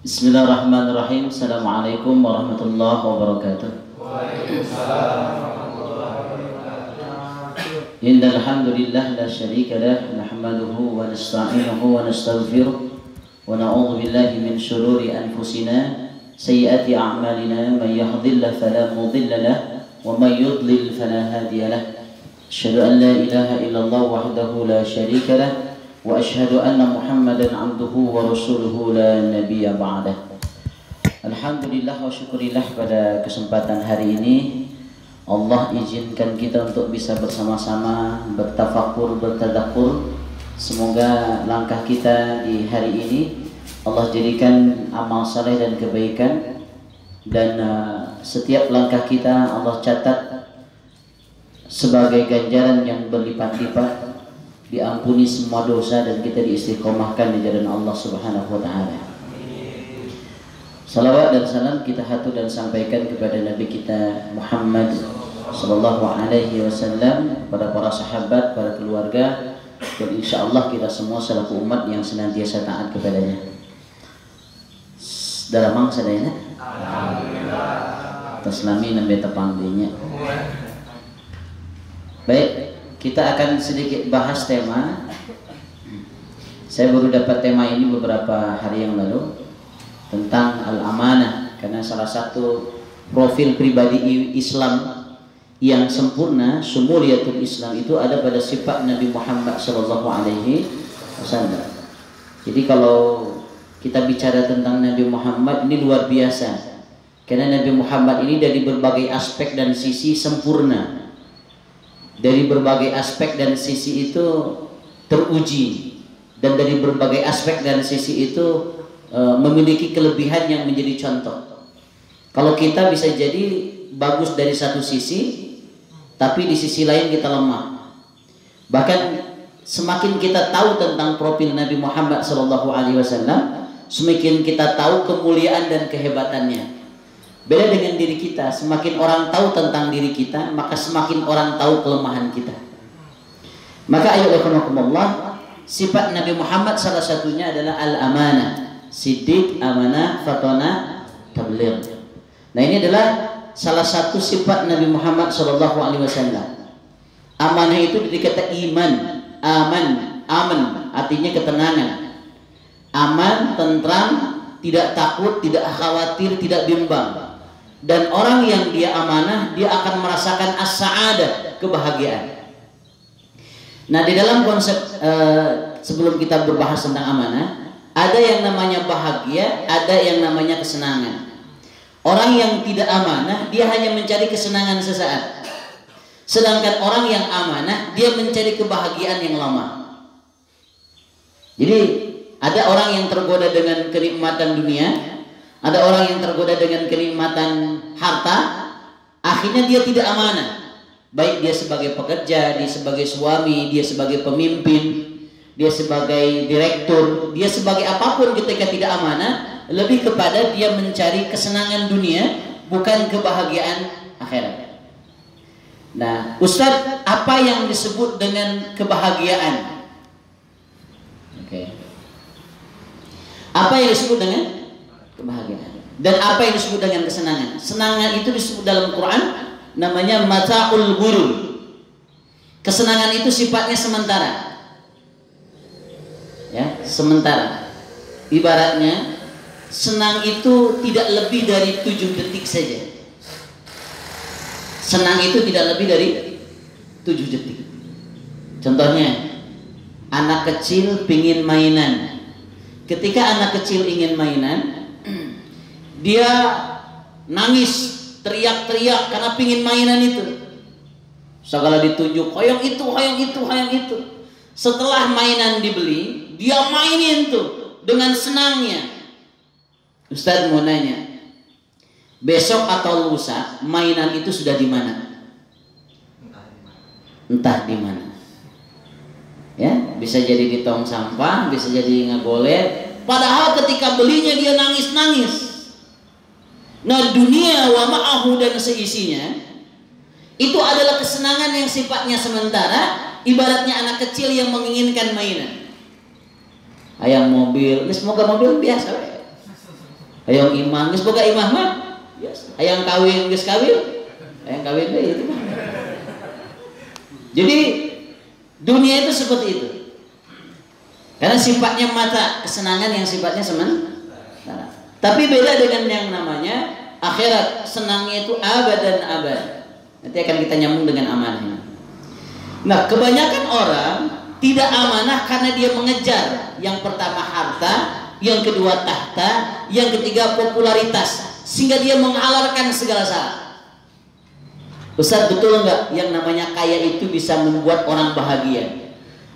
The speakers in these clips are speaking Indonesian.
Bismillahirrahmanirrahim. Assalamualaikum warahmatullahi wabarakatuh. Waalaikumsalam warahmatullahi wabarakatuh. Innal hamdalillah la syarika lah nahmaduhu wa nasta'inuhu wa nastaghfiruh wa na'udzu billahi min shururi anfusina sayyiati a'malina man yahdihillahu fala mudilla lahu wa man yudlil fala hadiya lahu. Asyhadu an la ilaha illallah wahdahu la syarika lah wa asyhadu anna Muhammadan 'abduhu wa rasuluhu la nabiyya ba'dah. Alhamdulillah wa syukurillah pada kesempatan hari ini Allah izinkan kita untuk bisa bersama-sama bertafakur, bertadabur. Semoga langkah kita di hari ini Allah jadikan amal saleh dan kebaikan, dan setiap langkah kita Allah catat sebagai ganjaran yang berlipat-lipat, diampuni semua dosa, dan kita diistiqomahkan di jalan Allah Subhanahu wa taala. Salawat dan salam kita hatur dan sampaikan kepada Nabi kita Muhammad sallallahu alaihi wasallam, pada para sahabat, para keluarga, dan insyaallah kita semua selaku umat yang senantiasa taat kepadanya. Dalam sadayana alhamdulillah taslami nambe tepangdinya. Baik, kita akan sedikit bahas tema. Saya baru dapat tema ini beberapa hari yang lalu tentang al-amanah, karena salah satu profil pribadi Islam yang sempurna, syumuliyatul Islam, itu ada pada sifat Nabi Muhammad sallallahu alaihi wasallam. Jadi kalau kita bicara tentang Nabi Muhammad ini luar biasa, karena Nabi Muhammad ini dari berbagai aspek dan sisi sempurna. Dari berbagai aspek dan sisi itu teruji, dan dari berbagai aspek dan sisi itu memiliki kelebihan yang menjadi contoh. Kalau kita bisa jadi bagus dari satu sisi, tapi di sisi lain kita lemah. Bahkan semakin kita tahu tentang profil Nabi Muhammad SAW, semakin kita tahu kemuliaan dan kehebatannya. Beda dengan diri kita, semakin orang tahu tentang diri kita, maka semakin orang tahu kelemahan kita. Maka ayyuhakumullah, sifat Nabi Muhammad salah satunya adalah al-amanah, siddiq, amanah, fatona, tabligh. Nah, ini adalah salah satu sifat Nabi Muhammad SAW. Amanah itu dari kata iman, aman, artinya ketenangan. Aman, tentram, tidak takut, tidak khawatir, tidak bimbang. Dan orang yang dia amanah, dia akan merasakan as-sa'adah, kebahagiaan. Nah, di dalam konsep sebelum kita berbahas tentang amanah, ada yang namanya bahagia, ada yang namanya kesenangan. Orang yang tidak amanah, dia hanya mencari kesenangan sesaat. Sedangkan orang yang amanah, dia mencari kebahagiaan yang lama. Jadi ada orang yang tergoda dengan kenikmatan dunia, ada orang yang tergoda dengan kenikmatan harta, akhirnya dia tidak amanah. Baik dia sebagai pekerja, dia sebagai suami, dia sebagai pemimpin, dia sebagai direktur, dia sebagai apapun, ketika tidak amanah, lebih kepada dia mencari kesenangan dunia, bukan kebahagiaan akhirat. Nah, Ustadz, apa yang disebut dengan kebahagiaan? Oke. Apa yang disebut dengan kebahagiaan? Dan apa yang disebut dengan kesenangan? Kesenangan itu disebut dalam Quran namanya mata'ul ghurur. Kesenangan itu sifatnya sementara. Ya, sementara. Ibaratnya senang itu tidak lebih dari 7 detik saja. Senang itu tidak lebih dari 7 detik. Contohnya, anak kecil pingin mainan. Ketika anak kecil ingin mainan, dia nangis, teriak-teriak karena pingin mainan itu. Segala ditunjuk, hoyong itu, hoyong itu, hoyong itu. Setelah mainan dibeli, dia mainin tuh dengan senangnya. Ustadz mau nanya, besok atau lusa mainan itu sudah di mana? Entah di mana. Ya, bisa jadi di tong sampah, bisa jadi ngegolet. Padahal ketika belinya dia nangis-nangis. Nah, dunia wa ma'ahu dan seisinya itu adalah kesenangan yang sifatnya sementara, ibaratnya anak kecil yang menginginkan mainan. Ayam mobil, ini semoga mobil biasa. Hayang imah geus boga imah mah. Hayang kawin geus kawin. Hayang kawin deui itu mah. Jadi dunia itu seperti itu. Karena sifatnya mata, kesenangan yang sifatnya sementara. Tapi beda dengan yang namanya akhirat, senangnya itu abad dan abad. Nanti akan kita nyambung dengan amanah. Nah, kebanyakan orang tidak amanah karena dia mengejar yang pertama harta, yang kedua tahta, yang ketiga popularitas, sehingga dia mengalalkan segala salah. Ustaz, betul nggak yang namanya kaya itu bisa membuat orang bahagia?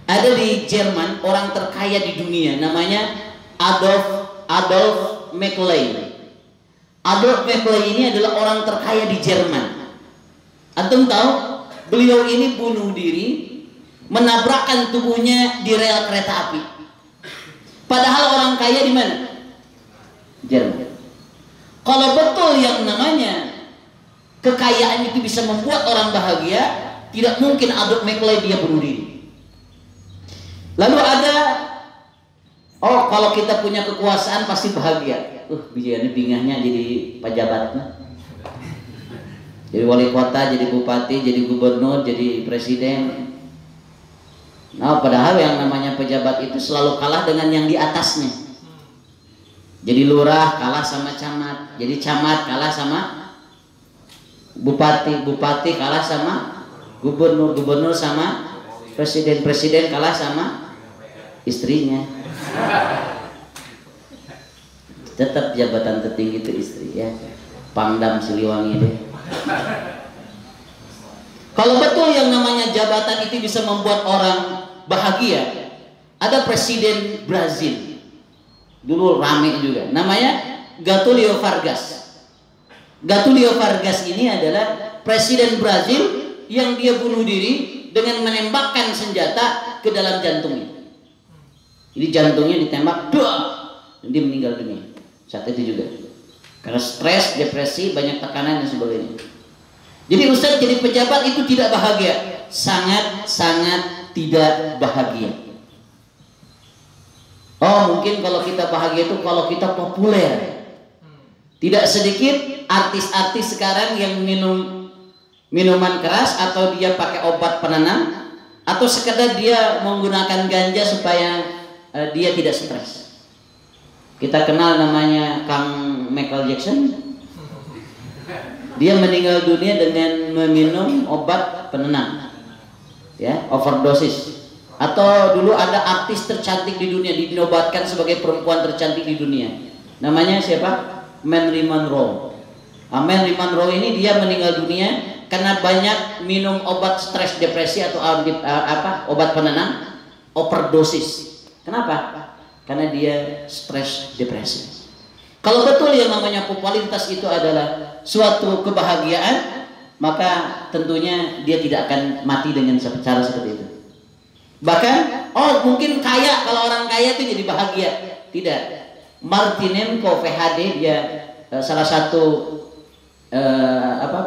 Ada di Jerman orang terkaya di dunia, namanya Adolf McLean. Adolf McLean ini adalah orang terkaya di Jerman. Antum tahu? Beliau ini bunuh diri, menabrakkan tubuhnya di rel kereta api. Padahal orang kaya di mana? Jerman. Kalau betul yang namanya kekayaan itu bisa membuat orang bahagia, tidak mungkin Adolf McLean dia bunuh diri. Lalu ada, oh kalau kita punya kekuasaan pasti bahagia. Bijiannya bingahnya jadi pejabat. Jadi wali kota, jadi bupati, jadi gubernur, jadi presiden. Nah, padahal yang namanya pejabat itu selalu kalah dengan yang di atasnya. Jadi lurah kalah sama camat, jadi camat kalah sama bupati, bupati kalah sama gubernur, gubernur sama presiden, presiden kalah sama istrinya. Tetap jabatan tertinggi itu istri ya. Pangdam Siliwangi deh. Kalau betul yang namanya jabatan itu bisa membuat orang bahagia, ada presiden Brazil dulu rame juga, namanya Getúlio Vargas. Getúlio Vargas ini adalah presiden Brazil yang dia bunuh diri dengan menembakkan senjata ke dalam jantungnya. Jadi jantungnya ditembak, dan dia meninggal dunia saat itu juga. Karena stres, depresi, banyak tekanan dan sebagainya. Jadi Ustaz jadi pejabat itu tidak bahagia. Sangat-sangat tidak bahagia. Oh mungkin kalau kita bahagia itu kalau kita populer. Tidak sedikit artis-artis sekarang yang minum minuman keras, atau dia pakai obat penenang, atau sekedar dia menggunakan ganja supaya dia tidak stres. Kita kenal namanya Kang Michael Jackson. Dia meninggal dunia dengan meminum obat penenang, ya, overdosis. Atau dulu ada artis tercantik di dunia dinobatkan sebagai perempuan tercantik di dunia. Namanya siapa? Marilyn Monroe. Marilyn Monroe ini dia meninggal dunia karena banyak minum obat stres, depresi atau obat penenang, overdosis. Kenapa? Karena dia stres, depresi. Kalau betul yang namanya popularitas itu adalah suatu kebahagiaan, maka tentunya dia tidak akan mati dengan cara seperti itu. Bahkan, oh mungkin kaya, kalau orang kaya itu jadi bahagia. Tidak. Martinenko PhD, dia salah satu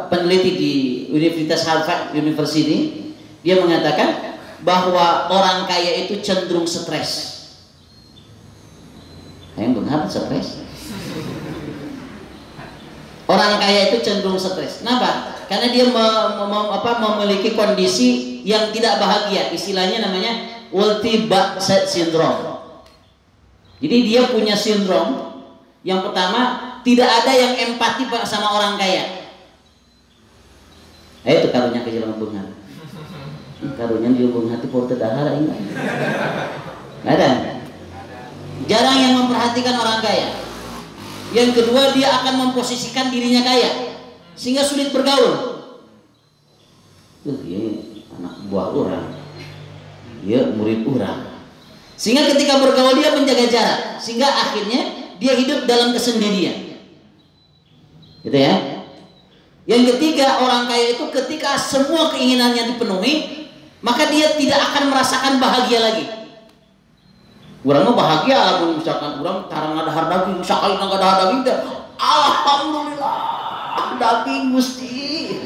peneliti di Universitas Harvard University, dia mengatakan bahwa orang kaya itu cenderung stres. Yang benar stres. Orang kaya itu cenderung stres. Kenapa? Karena dia memiliki kondisi yang tidak bahagia. Istilahnya namanya multiple syndrome. Jadi dia punya sindrom. Yang pertama, tidak ada yang empati sama orang kaya. Itu karunya ke jalan bunga. Karunya di lubung hati porte dahar ini. Ada. Jarang yang memperhatikan orang kaya. Yang kedua, dia akan memposisikan dirinya kaya sehingga sulit bergaul. Ini anak buah orang, dia murid orang. Sehingga ketika bergaul dia menjaga jarak, sehingga akhirnya dia hidup dalam kesendirian. Gitu ya. Yang ketiga, orang kaya itu ketika semua keinginannya dipenuhi, maka dia tidak akan merasakan bahagia lagi. Orang mah bahagia lah, misalkan orang tarang ada daging, misalkan nggak ada daging, alhamdulillah daging gusti.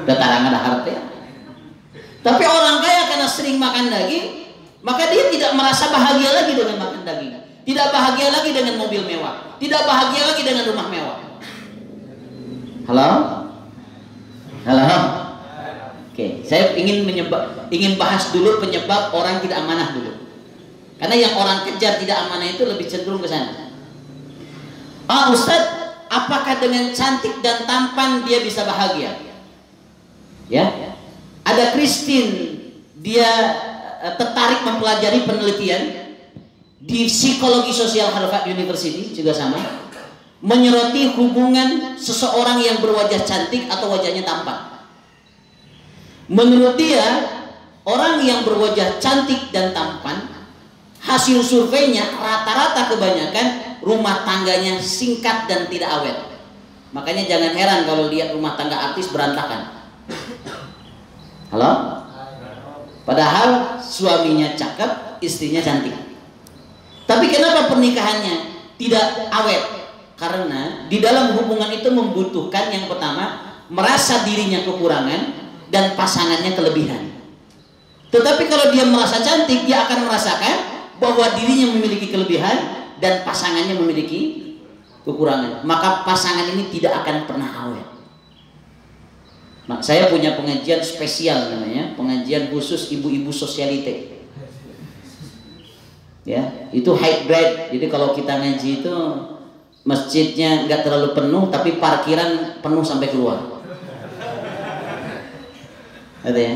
Udah tarang ada harta. Tapi orang kaya karena sering makan daging, maka dia tidak merasa bahagia lagi dengan makan daging. Tidak bahagia lagi dengan mobil mewah. Tidak bahagia lagi dengan rumah mewah. Halo? Halo? Oke, saya ingin bahas dulu penyebab orang tidak amanah dulu. Karena yang orang kejar tidak amanah itu lebih cenderung ke sana. Ustaz, apakah dengan cantik dan tampan dia bisa bahagia? Ya, ada Christine, dia tertarik mempelajari penelitian di psikologi sosial Harvard University juga sama, menyoroti hubungan seseorang yang berwajah cantik atau wajahnya tampan. Menurut dia, orang yang berwajah cantik dan tampan, hasil surveinya rata-rata kebanyakan rumah tangganya singkat dan tidak awet. Makanya jangan heran kalau lihat rumah tangga artis berantakan. Halo? Padahal suaminya cakep, istrinya cantik. Tapi kenapa pernikahannya tidak awet? Karena di dalam hubungan itu membutuhkan yang pertama, merasa dirinya kekurangan dan pasangannya kelebihan. Tetapi kalau dia merasa cantik, dia akan merasakan bahwa dirinya memiliki kelebihan dan pasangannya memiliki kekurangan. Maka pasangan ini tidak akan pernah awet. Saya punya pengajian spesial namanya, pengajian khusus ibu-ibu sosialite. Ya, itu hybrid. Jadi kalau kita ngaji itu masjidnya nggak terlalu penuh, tapi parkiran penuh sampai keluar. Ada ya.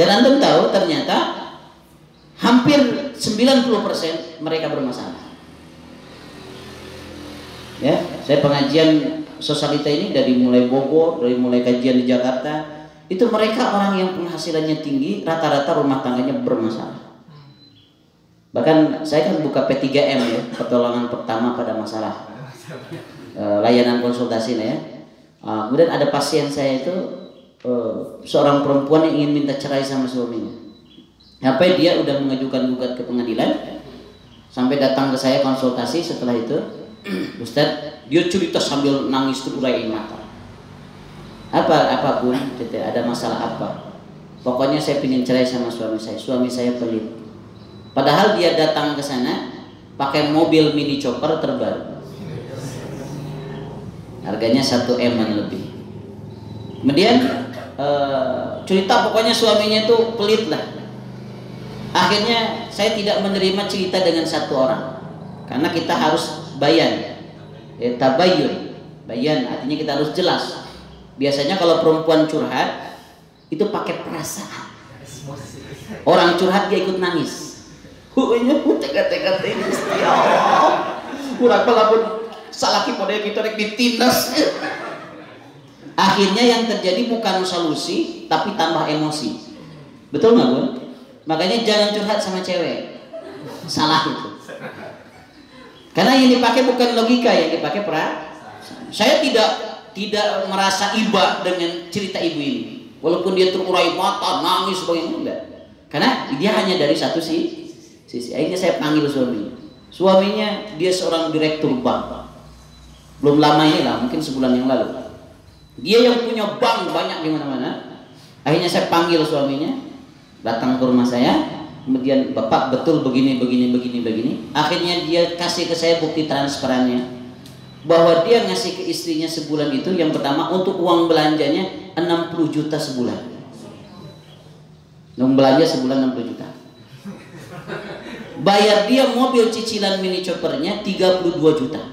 Dan antum tahu ternyata hampir 90% mereka bermasalah. Ya, saya pengajian sosialita ini dari mulai Bogor, dari mulai kajian di Jakarta, itu mereka orang yang penghasilannya tinggi, rata-rata rumah tangganya bermasalah. Bahkan saya kan buka P3M ya, pertolongan pertama pada masalah layanan konsultasi ya. Kemudian ada pasien saya itu seorang perempuan yang ingin minta cerai sama suaminya. Sampai dia udah mengajukan gugat ke pengadilan, sampai datang ke saya konsultasi. Setelah itu, Ustadz, dia cerita sambil nangis terurain mata. Apapun, ada masalah apa? Pokoknya saya ingin cerai sama suami saya. Suami saya pelit. Padahal dia datang ke sana pakai mobil mini chopper terbaru. Harganya 1 M lebih. Kemudian cerita pokoknya suaminya itu pelit lah. Akhirnya saya tidak menerima cerita dengan satu orang, karena kita harus bayan, tabayun. Bayan artinya kita harus jelas. Biasanya kalau perempuan curhat itu pakai perasaan. Orang curhat dia ikut nangis. Tega-tega ya Allah. Kurang pun salaki model kita rek ditindas. Akhirnya yang terjadi bukan solusi, tapi tambah emosi. Betul nggak, Bun? Makanya jangan curhat sama cewek. Salah itu. Karena yang dipakai bukan logika, yang dipakai perasaan. Saya tidak merasa iba dengan cerita ibu ini. Walaupun dia terurai mata, nangis sebagainya, enggak. Karena dia hanya dari satu sisi. Akhirnya saya panggil suaminya. Suaminya dia seorang direktur bank. Belum lama ini lah, mungkin sebulan yang lalu. Dia yang punya bank banyak di mana-mana. Akhirnya saya panggil suaminya, datang ke rumah saya. Kemudian, Bapak betul begini. Akhirnya dia kasih ke saya bukti transparannya, bahwa dia ngasih ke istrinya sebulan itu, yang pertama untuk uang belanjanya 60 juta sebulan. Uang belanja sebulan 60 juta. Bayar dia mobil cicilan mini choppernya 32 juta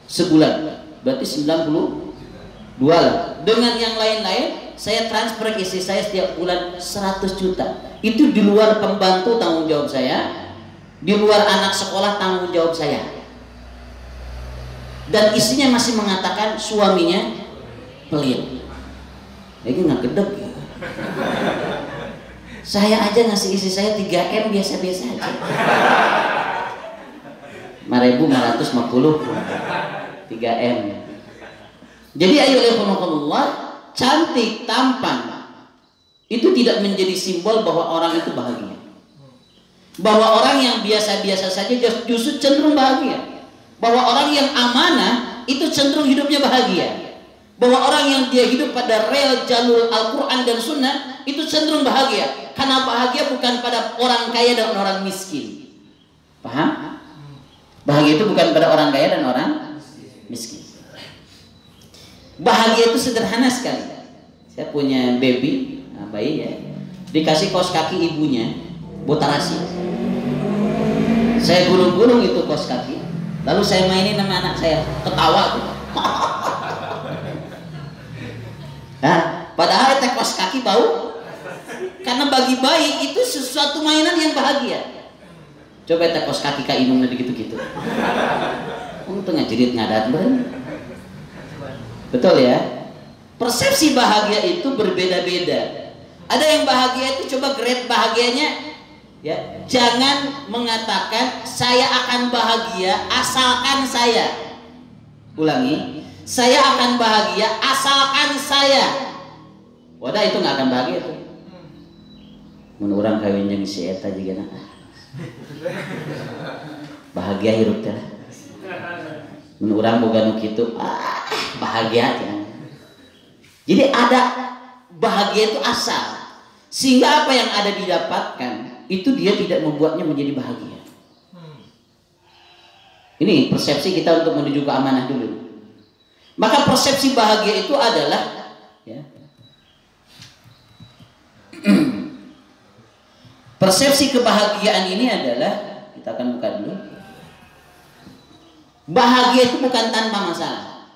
sebulan. Berarti 92 lah. Dengan yang lain-lain saya transfer ke istri saya setiap bulan 100 juta. Itu di luar pembantu tanggung jawab saya, di luar anak sekolah tanggung jawab saya. Dan istrinya masih mengatakan suaminya pelit. Ini nggak gedeg ya. Saya aja ngasih istri saya 3M biasa-biasa aja. 5.550 3M. Jadi ayo Allah, cantik, tampan itu tidak menjadi simbol bahwa orang itu bahagia. Bahwa orang yang biasa-biasa saja justru cenderung bahagia. Bahwa orang yang amanah itu cenderung hidupnya bahagia. Bahwa orang yang dia hidup pada rel jalur Al-Quran dan Sunnah itu cenderung bahagia. Karena bahagia bukan pada orang kaya dan orang miskin. Paham? Bahagia itu bukan pada orang kaya dan orang miskin. Bahagia itu sederhana sekali. Saya punya baby, bayi ya, dikasih kaos kaki ibunya botarasi. Saya gulung-gulung itu kaos kaki, lalu saya mainin sama anak saya, ketawa tuh. Nah, padahal itu kaos kaki bau, karena bagi bayi itu sesuatu mainan yang bahagia. Coba itu kaos kaki kak inung gitu-gitu. Untung ngajarit ngadat bener. Betul ya? Persepsi bahagia itu berbeda-beda. Ada yang bahagia itu coba grade bahagianya ya. Jangan mengatakan saya akan bahagia asalkan saya. Ulangi, saya akan bahagia asalkan saya. Wadah itu nggak akan bahagia tuh. Mun urang kawin jeung si eta juga nah. Bahagia hirup teh. Mun urang boga nu kitu, bahagia aja. Jadi ada bahagia itu asal, sehingga apa yang ada didapatkan itu dia tidak membuatnya menjadi bahagia. Ini persepsi kita untuk menuju ke amanah dulu. Maka persepsi bahagia itu adalah ya, persepsi kebahagiaan ini adalah, kita akan buka dulu. Bahagia itu bukan tanpa masalah.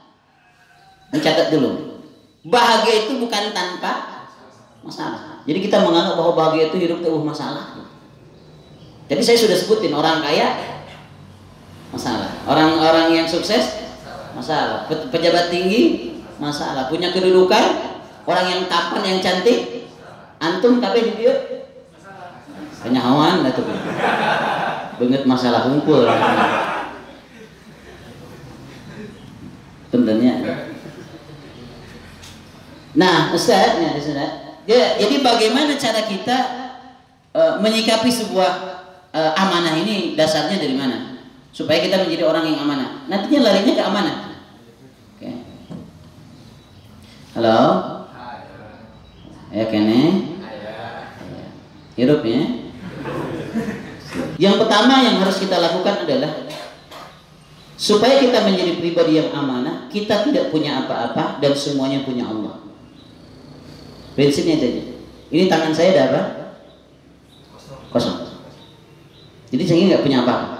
Dicatat dulu. Bahagia itu bukan tanpa masalah. Jadi kita menganggap bahwa bahagia itu hidup tanpa masalah. Jadi saya sudah sebutin, orang kaya masalah, orang-orang yang sukses masalah, pejabat tinggi masalah, punya kedudukan, orang yang tampan yang cantik, antum kabeh di dia kenyawan atuh. Banget masalah hunkul. Tentunya. Nah, Ustaz, ya, jadi bagaimana cara kita menyikapi sebuah amanah ini, dasarnya dari mana? Supaya kita menjadi orang yang amanah. Nantinya larinya ke amanah. Oke. Halo? Ya kene? Hidup ya? Yang pertama yang harus kita lakukan adalah supaya kita menjadi pribadi yang amanah, kita tidak punya apa-apa dan semuanya punya Allah. Prinsipnya saja. Ini tangan saya ada apa? Kosong. Jadi saya nggak punya apa-apa.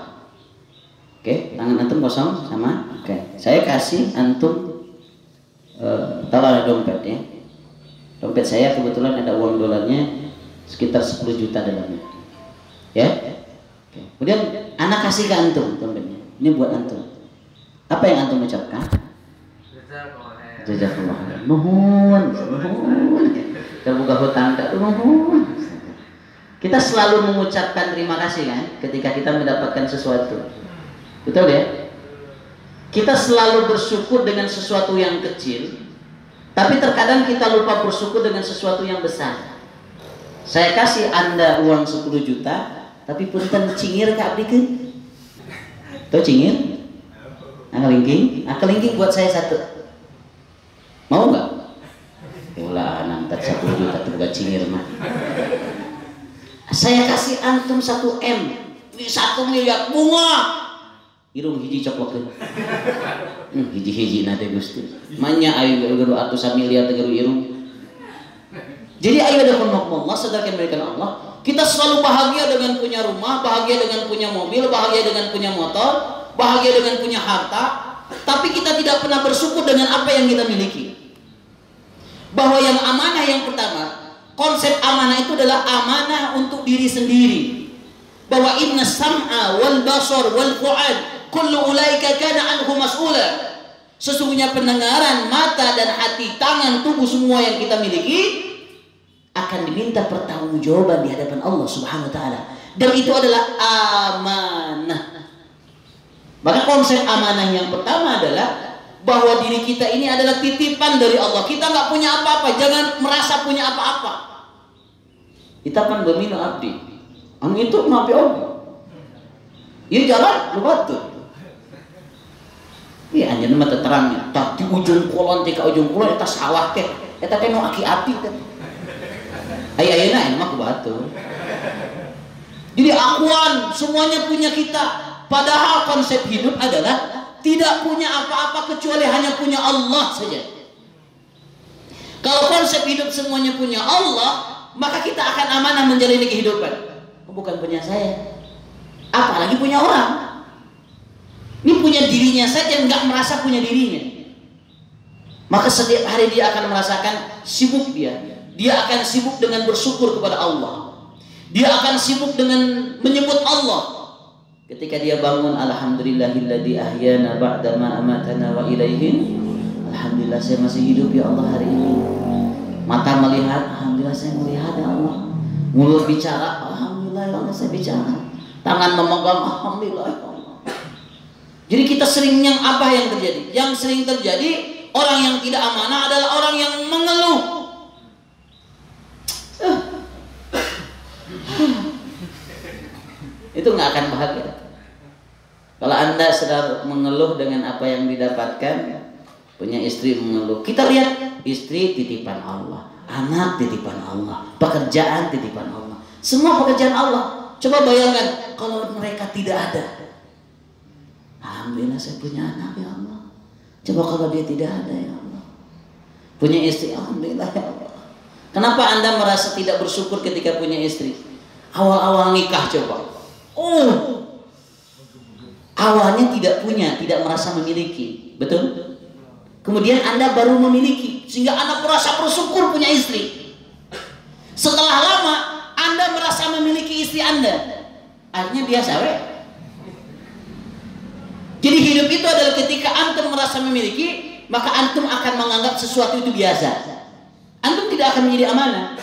Oke, tangan antum kosong sama. Oke, saya kasih antum taruh ada dompet ya. Dompet saya kebetulan ada uang dolarnya sekitar 10 juta dalamnya. Ya. Oke. Kemudian anak kasih ke antum dompetnya. Ini buat antum. Apa yang antum ucapkan? Jazakallah. Nuhun. Terbuka hutang tak nuhun. Kita selalu mengucapkan terima kasih kan ketika kita mendapatkan sesuatu. Betul ya? Kita selalu bersyukur dengan sesuatu yang kecil, tapi terkadang kita lupa bersyukur dengan sesuatu yang besar. Saya kasih Anda uang 10 juta, tapi punten cingir ka abdikeun. Tuh cingir? Akalingking buat saya 1. Mau nggak? Ulah nantat 10 juta tuh gak cingir mah. Saya kasih antum 1 M, 1 miliar bunga. Irung hiji coklokeun. Hiji-hiji nate Gusti. Manya ayo geru atusan miliar teh geru irung. Jadi ayo ada Allah, sadarkan berikan Allah. Kita selalu bahagia dengan punya rumah, bahagia dengan punya mobil, bahagia dengan punya motor, bahagia dengan punya harta, tapi kita tidak pernah bersyukur dengan apa yang kita miliki. Bahwa yang amanah yang pertama, konsep amanah itu adalah amanah untuk diri sendiri. Bahwa inna sam'a wal basar wal fu'ad kullu ulaika kana anhu mas'ula. Sesungguhnya pendengaran, mata dan hati, tangan, tubuh semua yang kita miliki akan diminta pertanggungjawaban di hadapan Allah Subhanahu wa taala. Dan itu adalah amanah. Maka konsep amanah yang pertama adalah bahwa diri kita ini adalah titipan dari Allah. Kita nggak punya apa-apa, jangan merasa punya apa-apa. Kita kan berminu abdi. Anu itu maaf ya Allah. Iya jalan, lu batu. Iya anjeun mah terangnya. Tak di ujung kulon ti ka ujung kulon eta sawah teh. Eta teh nu aki api teh. Ayeuna mah ku batu. Jadi akuan semuanya punya kita. Padahal konsep hidup adalah tidak punya apa-apa kecuali hanya punya Allah saja. Kalau konsep hidup semuanya punya Allah, maka kita akan amanah menjalani kehidupan. Bukan punya saya, apalagi punya orang. Ini punya dirinya saja, nggak merasa punya dirinya. Maka setiap hari dia akan merasakan sibuk dia. Dia akan sibuk dengan bersyukur kepada Allah. Dia akan sibuk dengan menyebut Allah. Ketika dia bangun, alhamdulillahilladzi ahyana ba'da ma amatana wa ilaihi. Alhamdulillah saya masih hidup ya Allah hari ini. Mata melihat, alhamdulillah saya melihat ya Allah. Mulut bicara, alhamdulillah ya Allah saya bicara. Tangan memegang, alhamdulillah ya Allah. Jadi kita sering apa yang terjadi? Yang sering terjadi, orang yang tidak amanah adalah orang yang mengeluh. Itu nggak akan bahagia. Kalau Anda sedang mengeluh dengan apa yang didapatkan, punya istri mengeluh. Kita lihat, istri titipan Allah, anak titipan Allah, pekerjaan titipan Allah. Semua pekerjaan Allah. Coba bayangkan kalau mereka tidak ada. Alhamdulillah saya punya anak ya Allah. Coba kalau dia tidak ada ya Allah. Punya istri, alhamdulillah ya Allah. Kenapa Anda merasa tidak bersyukur ketika punya istri? Awal-awal nikah coba. Awalnya tidak punya, tidak merasa memiliki. Betul? Kemudian Anda baru memiliki, sehingga Anda merasa bersyukur punya istri. Setelah lama Anda merasa memiliki istri Anda, akhirnya biasa weh. Jadi hidup itu adalah ketika antum merasa memiliki, maka antum akan menganggap sesuatu itu biasa. Antum tidak akan menjadi amanah.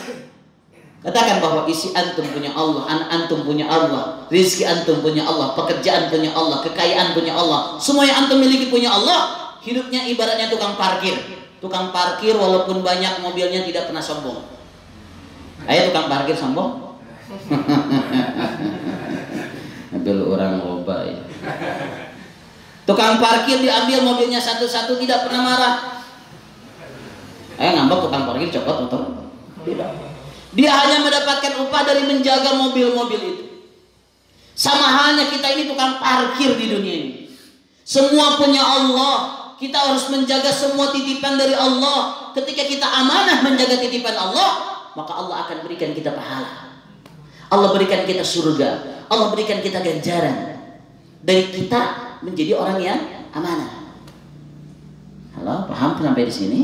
Katakan bahwa isi antum punya Allah, anak antum punya Allah, rezeki antum punya Allah, pekerjaan punya Allah, kekayaan punya Allah, semua yang antum miliki punya Allah. Hidupnya ibaratnya tukang parkir. Tukang parkir walaupun banyak mobilnya tidak pernah sombong. Ayo tukang parkir sombong. Mobil orang loba ya. Tukang parkir diambil mobilnya satu-satu tidak pernah marah. Ayo ngambek tukang parkir copot motor. Tidak. Dia hanya mendapatkan upah dari menjaga mobil-mobil itu. Sama halnya kita ini tukang parkir di dunia ini. Semua punya Allah. Kita harus menjaga semua titipan dari Allah. Ketika kita amanah menjaga titipan Allah, maka Allah akan berikan kita pahala. Allah berikan kita surga. Allah berikan kita ganjaran. Dari kita menjadi orang yang amanah. Halo, paham sampai di sini?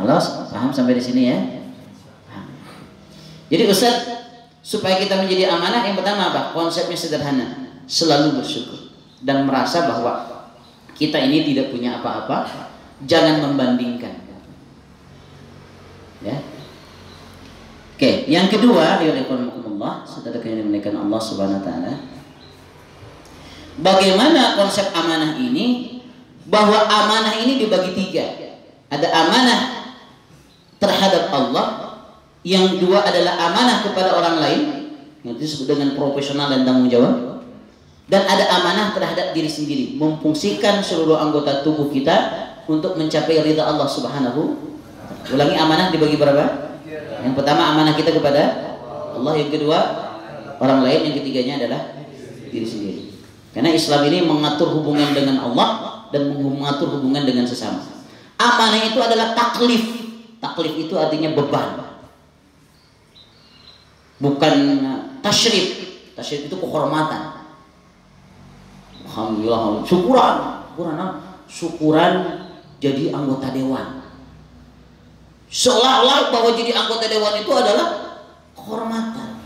Halo, paham sampai di sini ya? Jadi Ustaz, supaya kita menjadi amanah, yang pertama apa? Konsepnya sederhana, selalu bersyukur dan merasa bahwa kita ini tidak punya apa-apa. Jangan membandingkan. Ya. Oke, yang kedua, Allah, saudara yang dimuliakan Allah Subhanahu wa taala. Bagaimana konsep amanah ini? Bahwa amanah ini dibagi tiga. Ada amanah terhadap Allah. Yang dua adalah amanah kepada orang lain, yang disebut dengan profesional dan tanggung jawab. Dan ada amanah terhadap diri sendiri, memfungsikan seluruh anggota tubuh kita untuk mencapai ridha Allah Subhanahu. Ulangi, amanah dibagi berapa? Yang pertama amanah kita kepada Allah, yang kedua orang lain, yang ketiganya adalah diri sendiri. Karena Islam ini mengatur hubungan dengan Allah dan mengatur hubungan dengan sesama. Amanah itu adalah taklif. Taklif itu artinya beban. Bukan tasyrif. Tasyrif itu kehormatan. Alhamdulillah, syukuran jadi anggota dewan. Seolah-olah bahwa jadi anggota dewan itu adalah kehormatan.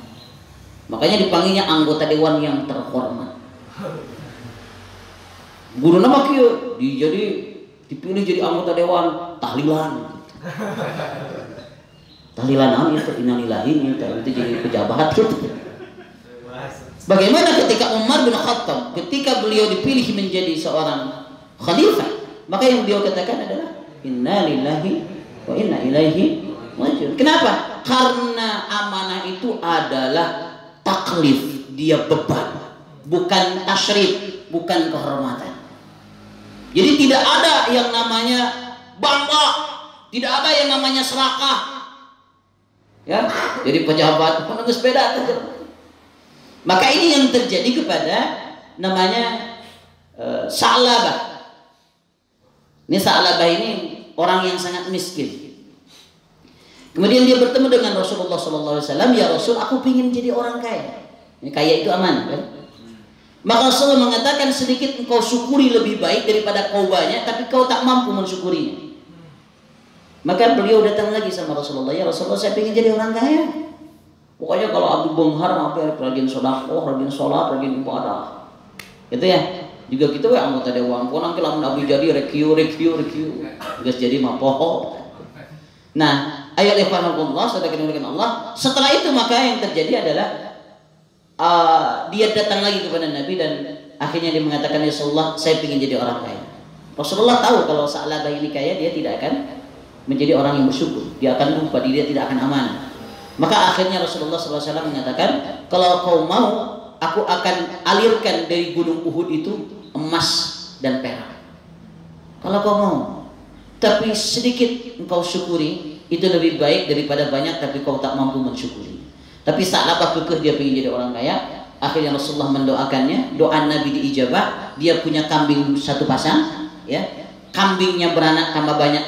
Makanya dipanggilnya anggota dewan yang terhormat. Guru nama kieu dipilih jadi anggota dewan tahlilan. Tahlilan itu innalillahi itu jadi pejabat gitu. Bagaimana ketika Umar bin Khattab, ketika beliau dipilih menjadi seorang khalifah, maka yang beliau katakan adalah innalillahi wa inna ilaihi raji'un. Kenapa? Karena amanah itu adalah taklif, dia beban, bukan tasyrif, bukan kehormatan. Jadi tidak ada yang namanya bangga, tidak ada yang namanya serakah. Ya, jadi pejabat penugas sepeda. Maka ini yang terjadi kepada namanya Sa'labah. Ini Sa'labah ini orang yang sangat miskin. Kemudian dia bertemu dengan Rasulullah SAW. Ya Rasul, aku ingin jadi orang kaya. Ini kaya itu aman, kan? Maka Rasulullah mengatakan, sedikit engkau syukuri lebih baik daripada kau banyak, tapi kau tak mampu mensyukurinya. Maka beliau datang lagi sama Rasulullah. Ya Rasulullah, saya ingin jadi orang kaya. Pokoknya kalau Abu Bonghar rajin sedekah, rajin sholat, rajin ibadah. Gitu ya. Juga gitu ya anggota dewan. Kau nanti lamun Abu jadi rekyu. Guys jadi mapoho. Nah, ayat ikhwanullah, saudara dengan Allah. Setelah itu maka yang terjadi adalah dia datang lagi kepada Nabi dan akhirnya dia mengatakan, ya Rasulullah, saya ingin jadi orang kaya. Rasulullah tahu kalau Sa'labah ini kaya, dia tidak akan menjadi orang yang bersyukur. Dia akan lupa, dia tidak akan amanah. Maka akhirnya Rasulullah SAW mengatakan, kalau kau mau, aku akan alirkan dari gunung Uhud itu emas dan perak. Kalau kau mau, tapi sedikit engkau syukuri, itu lebih baik daripada banyak tapi kau tak mampu mensyukuri. Tapi Sa'labah kekeh dia ingin jadi orang kaya. Akhirnya Rasulullah mendoakannya, doa Nabi diijabah. Dia punya kambing satu pasang, ya. Kambingnya beranak tambah banyak.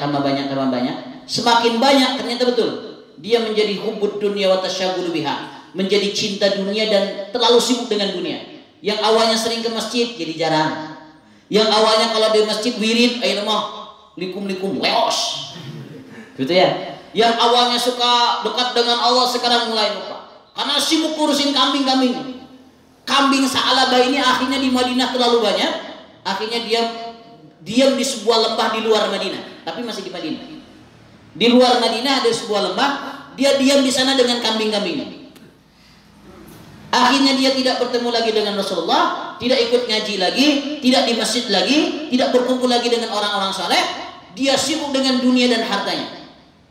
Semakin banyak ternyata betul. Dia menjadi hubud dunia wa tasyagulu biha, menjadi cinta dunia dan terlalu sibuk dengan dunia. Yang awalnya sering ke masjid jadi jarang. Yang awalnya kalau di masjid wirid, ayo mah likum leos. Gitu ya. Yang awalnya suka dekat dengan Allah sekarang mulai lupa. Karena sibuk ngurusin kambing-kambing. Kambing Sa'labah ini akhirnya di Madinah terlalu banyak. Akhirnya dia diam di sebuah lembah di luar Madinah, tapi masih di Madinah. Di luar Madinah ada sebuah lembah, dia diam di sana dengan kambing-kambingnya. Akhirnya dia tidak bertemu lagi dengan Rasulullah, tidak ikut ngaji lagi, tidak di masjid lagi, tidak berkumpul lagi dengan orang-orang saleh. Dia sibuk dengan dunia dan hartanya.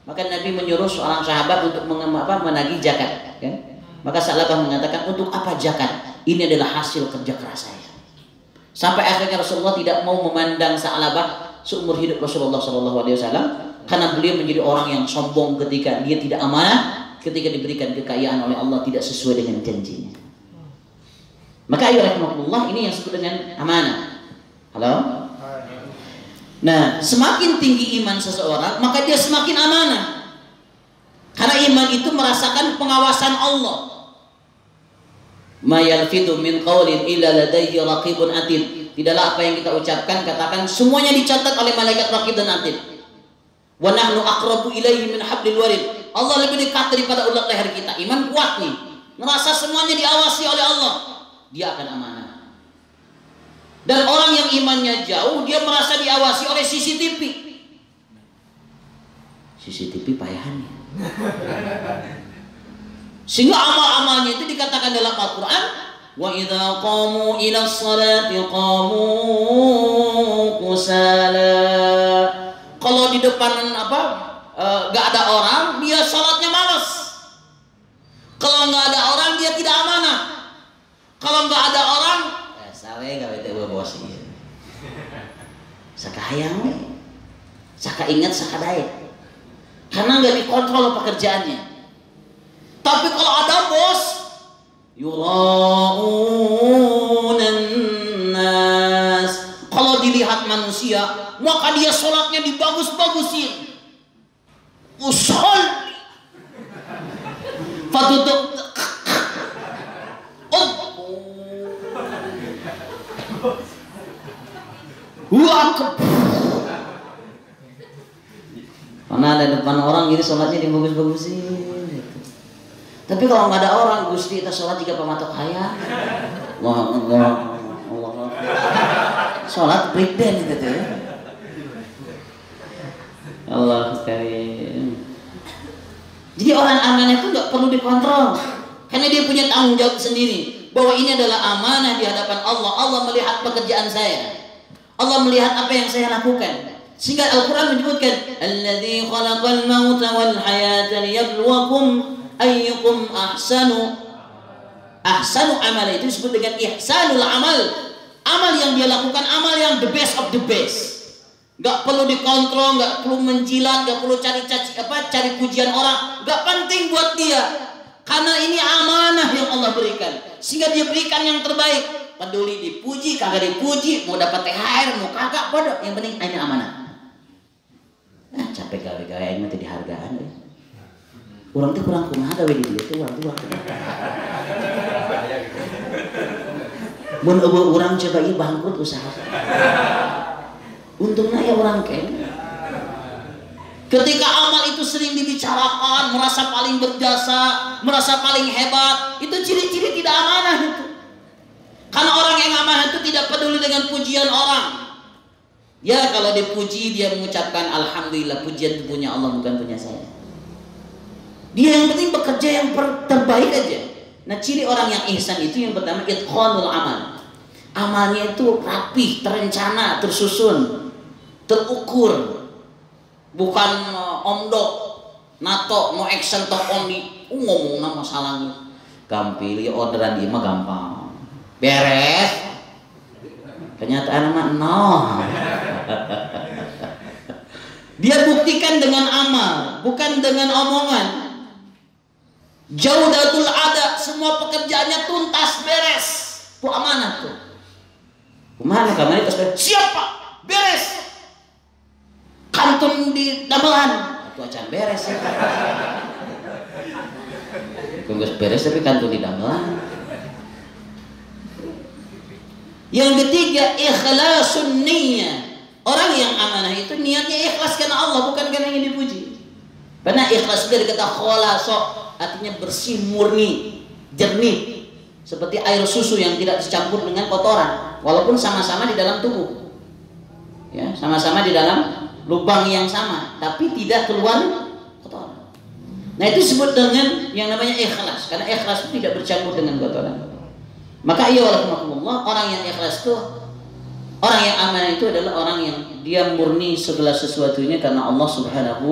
Maka Nabi menyuruh seorang sahabat untuk menagih zakat, kan? Maka Sa'labah mengatakan, untuk apa zakat? Ini adalah hasil kerja keras saya. Sampai akhirnya Rasulullah tidak mau memandang Sa'labah seumur hidup Rasulullah SAW, karena beliau menjadi orang yang sombong ketika dia tidak amanah, ketika diberikan kekayaan oleh Allah tidak sesuai dengan janjinya. Maka ayo rahmatullah, ini yang disebut dengan amanah. Halo? Nah, semakin tinggi iman seseorang, maka dia semakin amanah. Karena iman itu merasakan pengawasan Allah. Ma yalfidu min qawlin illa ladayhi raqibun atid. Tidaklah apa yang kita ucapkan, katakan, semuanya dicatat oleh malaikat raqib dan atid. Wa nahnu aqrabu ilaihi min hablil warid. Allah lebih dekat daripada ulat leher kita. Iman kuat nih, merasa semuanya diawasi oleh Allah, dia akan amanah. Dan orang yang imannya jauh, dia merasa diawasi oleh CCTV. CCTV payahannya. Sehingga amal-amalnya itu dikatakan dalam Al-Quran, wa idza qamu ila sholati qamu kusala. Kalau di depan gak ada orang, dia sholatnya malas. Kalau nggak ada orang, dia tidak amanah. Kalau nggak ada orang, sawe gak bete bos ini. Saka hayang, saka ingat, saka daya. Karena nggak dikontrol pekerjaannya. Tapi kalau ada bos, yura'unan nas. Kalau dilihat manusia, maka dia sholatnya dibagus-bagusin. Usul Fatutuk karena ada depan orang jadi sholatnya dibagus-bagusin gitu. Tapi kalau nggak ada orang, Gusti kita sholat jika pematok hayang. Allah sholat breakdance gitu ya. Allah karim. Jadi orang amanah itu nggak perlu dikontrol, karena dia punya tanggung jawab sendiri bahwa ini adalah amanah di hadapan Allah. Allah melihat pekerjaan saya, Allah melihat apa yang saya lakukan. Sehingga Al-Quran menyebutkan, Alladzi khalaqal mauta wal hayata liyabluwakum ayyukum ahsanu amal. Itu disebut dengan ihsanul amal. Amal yang dia lakukan, amal yang the best of the best. Gak perlu dikontrol, gak perlu menjilat, gak perlu cari pujian orang. Gak penting buat dia, karena ini amanah yang Allah berikan. sehingga dia berikan yang terbaik. Peduli dipuji, kagak dipuji, mau dapat THR, mau kagak, bodoh. Yang penting ini amanah. Nah, capek gawe-gawe ini mah dihargaan deh. Orang tuh kurang kumaha gawe di dia tuh orang tua. Mun eueuh urang coba ieu bangkrut usaha. Untungnya ya orang kene. Ketika amal itu sering dibicarakan, merasa paling berjasa, merasa paling hebat, itu ciri-ciri tidak amanah itu. Karena orang yang amanah itu tidak peduli dengan pujian orang. Ya kalau dipuji dia mengucapkan alhamdulillah, pujian itu punya Allah bukan punya saya. Dia yang penting bekerja yang terbaik aja. Nah ciri orang yang ihsan itu yang pertama itqanul amal. Amalnya itu rapih, terencana, tersusun, terukur. Bukan omdok, nato, no action to only. Ngomong nama masalahnya. Gampil, ya orderan dia mah gampang. Beres. Kenyataan mah no. Dia buktikan dengan amal, bukan dengan omongan. Jaudatul ada, semua pekerjaannya tuntas beres. Itu amanah tuh. Kemana kamar itu siapa? Beres. Kantun di damelan. Itu acan beres ya. Kunggus beres tapi kantun di damelan. Yang ketiga ikhlasun niyyah. Orang yang amanah itu niatnya ikhlas karena Allah, bukan karena ingin dipuji. Karena ikhlas dari kata khalasa, artinya bersih, murni, jernih, seperti air susu yang tidak dicampur dengan kotoran, walaupun sama-sama di dalam tubuh, ya, sama-sama di dalam lubang yang sama, tapi tidak keluar kotoran. Nah itu disebut dengan yang namanya ikhlas, karena ikhlas itu tidak bercampur dengan kotoran. Maka iya walaupun orang yang ikhlas itu, orang yang amanah itu adalah orang yang dia murni segala sesuatunya karena Allah Subhanahu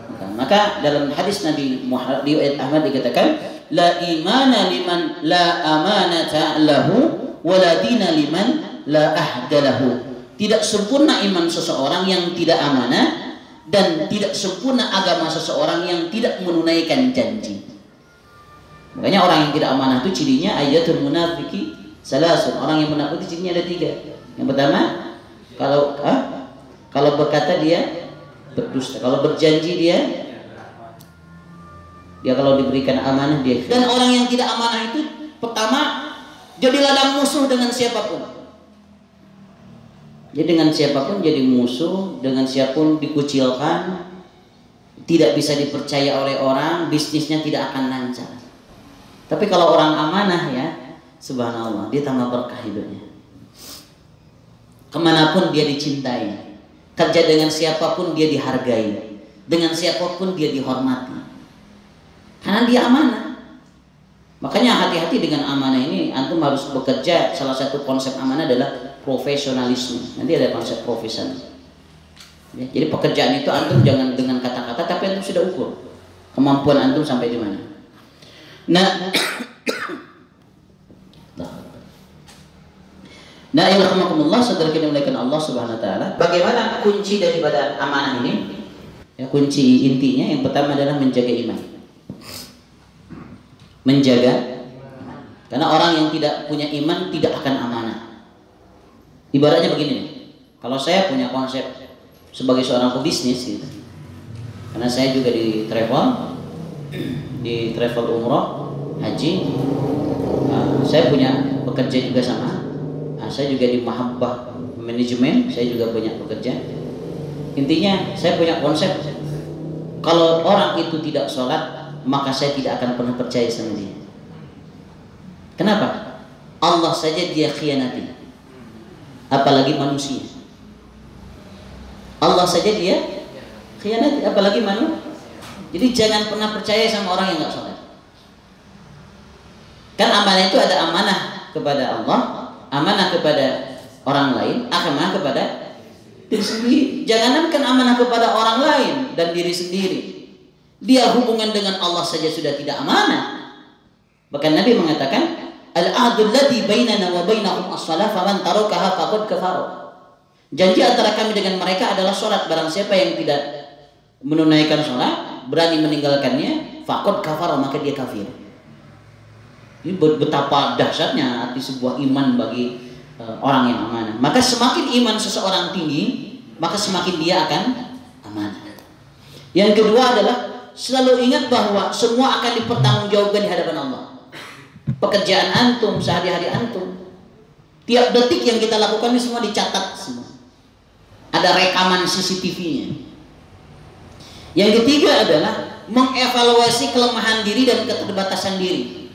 wa ta'ala. Maka dalam hadis Nabi Muhammad di ayat Ahmad dikatakan la imana liman la amanata lahu wa la dina liman la ahda lahu. Tidak sempurna iman seseorang yang tidak amanah dan tidak sempurna agama seseorang yang tidak menunaikan janji. Makanya orang yang tidak amanah itu cirinya ayatul munafiki salasun. Orang yang munafik itu cirinya ada 3. Yang pertama, kalau berkata dia berdusta, kalau berjanji dia kalau diberikan amanah dia. Dan orang yang tidak amanah itu pertama jadi ladang musuh dengan siapapun. Jadi dengan siapapun jadi musuh, dengan siapapun dikucilkan, tidak bisa dipercaya oleh orang, bisnisnya tidak akan lancar. Tapi kalau orang amanah ya, subhanallah, dia tambah berkah hidupnya. Kemanapun dia dicintai, kerja dengan siapapun dia dihargai, dengan siapapun dia dihormati, karena dia amanah. Makanya hati-hati dengan amanah ini. Antum harus bekerja. Salah satu konsep amanah adalah profesionalisme. Nanti ada konsep profesional. Ya, jadi pekerjaan itu antum jangan dengan kata-kata, tapi antum sudah ukur kemampuan antum sampai di mana. Nah, ilahumullah, saudara kita dimuliakan Allah Subhanahu wa taala. Bagaimana kunci daripada amanah ini? Ya, kunci intinya yang pertama adalah menjaga iman. Menjaga. Karena orang yang tidak punya iman tidak akan amanah. Ibaratnya begini nih. Kalau saya punya konsep sebagai seorang pebisnis gitu. Karena saya juga di travel umroh, haji. Saya punya bekerja juga sama. Saya juga di Mahabbah manajemen, saya juga banyak bekerja. Intinya saya punya konsep, kalau orang itu tidak sholat, maka saya tidak akan pernah percaya sama dia. Kenapa? Allah saja dia khianati, apalagi manusia. Allah saja dia khianati, apalagi manusia. Jadi jangan pernah percaya sama orang yang nggak sholat. Kan amanah itu ada amanah kepada Allah, amanah kepada orang lain, amanah kepada diri sendiri. Jangankan amanah kepada orang lain dan diri sendiri, dia hubungan dengan Allah saja sudah tidak amanah. Bahkan Nabi mengatakan, al-ahdul ladzi bainana wa bainahum as-shalah faman tarakaha faqad kafara. Janji antara kami dengan mereka adalah sholat. Barang siapa yang tidak menunaikan sholat, berani meninggalkannya, faqad kafara, maka dia kafir. Ini betapa dahsyatnya arti sebuah iman bagi orang yang amanah. Maka semakin iman seseorang tinggi, maka semakin dia akan amanah. Yang kedua adalah selalu ingat bahwa semua akan dipertanggungjawabkan di hadapan Allah. Pekerjaan antum, sehari-hari antum, tiap detik yang kita lakukan ini semua dicatat semua. Ada rekaman CCTV-nya. Yang ketiga adalah mengevaluasi kelemahan diri dan keterbatasan diri.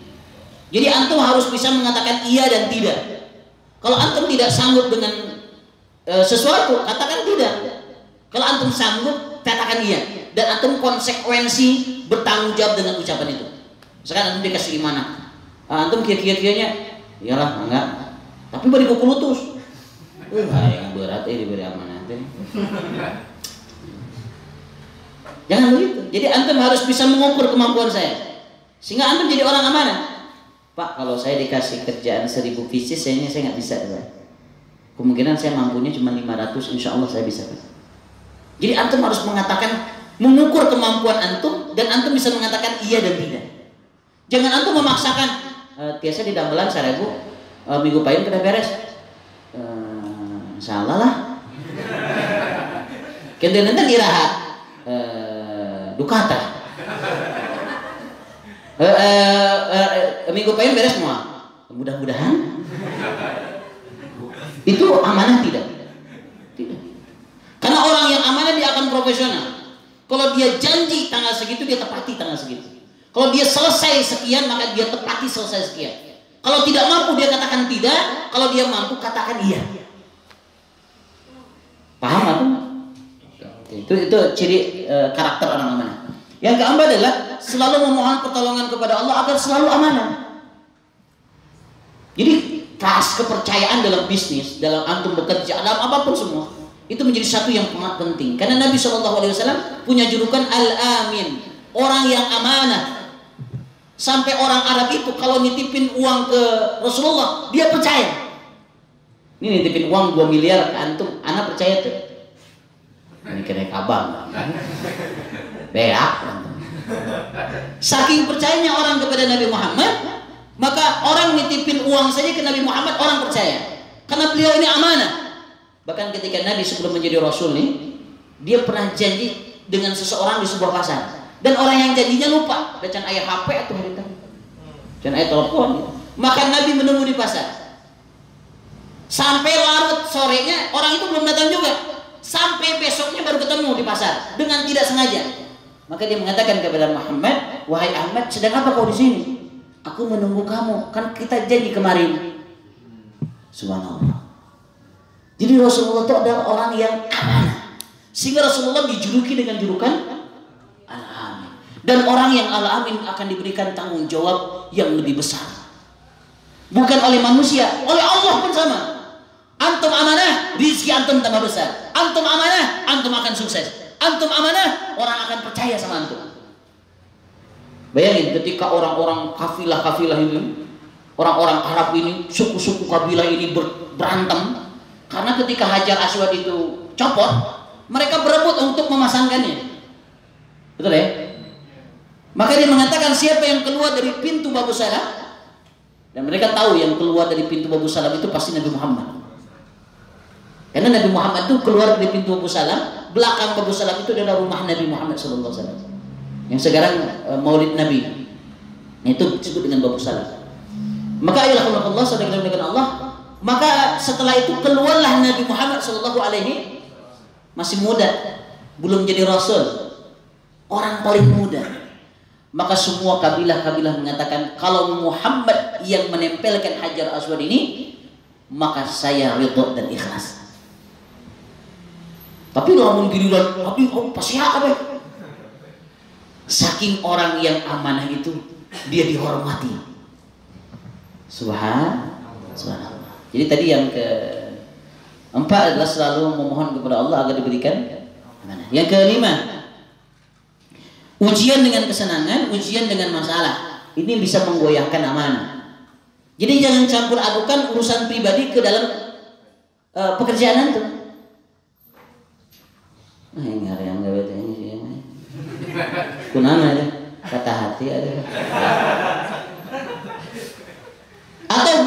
Jadi antum harus bisa mengatakan iya dan tidak. Kalau antum tidak sanggup dengan sesuatu, katakan tidak. Kalau antum sanggup, katakan iya. Dan antum konsekuensi bertanggung jawab dengan ucapan itu. Misalkan antum dikasih gimana? Antum kira-kiranya, iyalah enggak. Tapi beri kuku lutus. Yang berat diberi amanah. Jangan begitu. Jadi antum harus bisa mengukur kemampuan saya, sehingga antum jadi orang amanah. Pak, kalau saya dikasih kerjaan 1000 pieces, saya nggak bisa. Kemungkinan saya mampunya cuma 500, insya Allah saya bisa. Jadi antum harus mengatakan, mengukur kemampuan antum, dan antum bisa mengatakan iya dan tidak. Jangan antum memaksakan. Biasa di dambelan 1000, minggu pahit udah beres. Salah lah. Kemudian nanti irahat. Dukata. Minggu pahit beres semua. Mudah-mudahan. Itu amanah tidak? Tidak. Karena orang yang amanah dia akan profesional. Kalau dia janji tanggal segitu, dia tepati tanggal segitu. Kalau dia selesai sekian, maka dia tepati selesai sekian. Kalau tidak mampu, dia katakan tidak. Kalau dia mampu, katakan iya. Paham atau? Itu ciri karakter orang amanah. Yang keempat adalah selalu memohon pertolongan kepada Allah agar selalu amanah. Jadi trust, kepercayaan dalam bisnis, dalam antum bekerja, dalam apapun semua, itu menjadi satu yang sangat penting. Karena Nabi SAW punya julukan Al-Amin, orang yang amanah. Sampai orang Arab itu kalau nitipin uang ke Rasulullah, dia percaya. Ini nitipin uang 2 miliar ke antum, anak percaya tuh. Ini kena kabang. Beak. Saking percayanya orang kepada Nabi Muhammad, maka orang nitipin uang saja ke Nabi Muhammad, orang percaya. Karena beliau ini amanah. Bahkan ketika Nabi sebelum menjadi Rasul nih, dia pernah janji dengan seseorang di sebuah pasar. Dan orang yang janjinya lupa, baca ayat HP atau hari tadi, dan ayat telepon. Maka Nabi menunggu di pasar. Sampai larut sorenya, orang itu belum datang juga. Sampai besoknya baru ketemu di pasar dengan tidak sengaja. Maka dia mengatakan kepada Muhammad, wahai Ahmad, sedang apa kau di sini? Aku menunggu kamu, kan kita janji kemarin. Subhanallah. Jadi Rasulullah itu adalah orang yang amanah, sehingga Rasulullah dijuluki dengan julukan Al-Amin. Dan orang yang Al-Amin akan diberikan tanggung jawab yang lebih besar, bukan oleh manusia, oleh Allah pun sama. Antum amanah, rizki antum tambah besar. Antum amanah, antum akan sukses. Antum amanah, orang akan percaya sama antum. Bayangin ketika orang-orang kafilah ini, orang-orang Arab ini, suku-suku kabilah ini berantem. Karena ketika Hajar Aswad itu copot, mereka berebut untuk memasangkannya. Betul ya? Maka dia mengatakan siapa yang keluar dari pintu Babu Salam, dan mereka tahu yang keluar dari pintu Babu Salam itu pasti Nabi Muhammad. Karena Nabi Muhammad itu keluar dari pintu Babu Salam, belakang Babu Salam itu adalah rumah Nabi Muhammad SAW. Yang sekarang Maulid Nabi, itu disebut dengan Babu Salam. Maka ayolah Allah saudara dengan Allah. Maka setelah itu keluarlah Nabi Muhammad SAW, masih muda, belum jadi Rasul, orang paling muda. Maka semua kabilah-kabilah mengatakan kalau Muhammad yang menempelkan Hajar Aswad ini, maka saya ridho dan ikhlas. Tapi lamun giliran, tapi pasti apa? Saking orang yang amanah itu, dia dihormati. Subhanallah. Jadi tadi yang keempat adalah selalu memohon kepada Allah agar diberikan amanah. Yang kelima, ujian dengan kesenangan, ujian dengan masalah. Ini bisa menggoyahkan amanah. Jadi jangan campur adukan urusan pribadi ke dalam pekerjaan itu. Yang gak betul ini sih. Kunana ya, kata hati ada.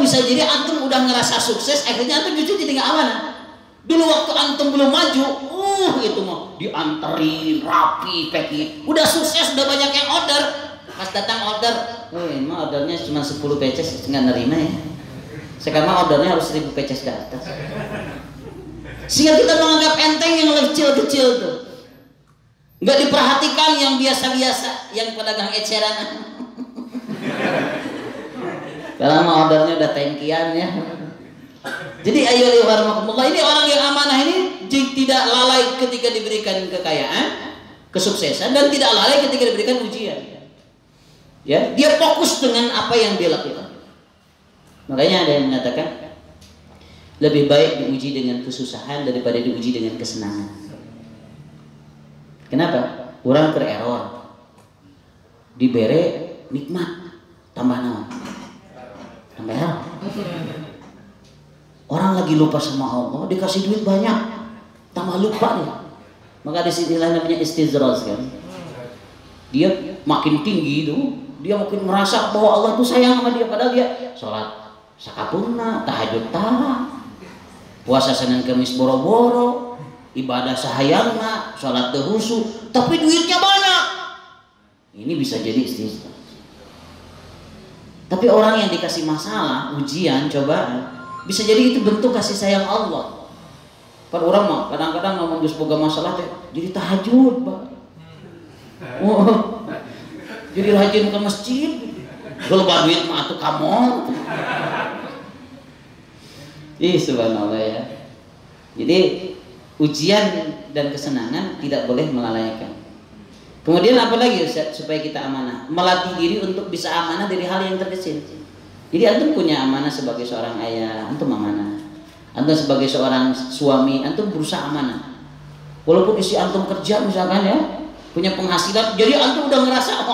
bisa jadi antum udah ngerasa sukses, akhirnya antum justru jadi nggak amanah. Dulu waktu antum belum maju, itu mau dianterin rapi, packing, udah sukses, udah banyak yang order. Pas datang order, emang ordernya cuma 10 peces, nggak nerima ya. Sekarang ordernya harus 1000 peces ke atas. Sehingga kita menganggap enteng yang kecil-kecil tuh, nggak diperhatikan yang biasa-biasa, yang pedagang eceran. Kalau mau ordernya udah tangkian ya. Jadi ayo warahmatullah, ini orang yang amanah ini tidak lalai ketika diberikan kekayaan, kesuksesan, dan tidak lalai ketika diberikan ujian. Ya, dia fokus dengan apa yang dia lakukan. Makanya ada yang mengatakan lebih baik diuji dengan kesusahan daripada diuji dengan kesenangan. Kenapa? Orang error, dibere nikmat, tambah naon? Tambah error. Orang lagi lupa sama Allah, dikasih duit banyak, tambah lupa dia. Maka disinilah namanya istizraz kan. Dia makin tinggi itu, dia makin merasa bahwa Allah itu sayang sama dia, padahal dia sholat sakapurna, tahajud tara, puasa Senin Kamis boro-boro, ibadah sahayangna, sholat tehusu, tapi duitnya banyak. Ini bisa jadi istizraz. Tapi orang yang dikasih masalah, ujian, cobaan, bisa jadi itu bentuk kasih sayang Allah. Kan orang mah kadang-kadang ngomong geus boga masalah teh jadi tahajud, Pak. Jadi rajin ke masjid. Geloba duit mah atuh kamol. Subhanallah ya. Jadi ujian dan kesenangan tidak boleh melalaikan. Kemudian apa lagi Ustaz supaya kita amanah? Melatih diri untuk bisa amanah dari hal yang terkecil. Jadi antum punya amanah sebagai seorang ayah, antum amanah. Antum sebagai seorang suami, antum berusaha amanah. Walaupun isi antum kerja misalkan ya, punya penghasilan, jadi antum udah ngerasa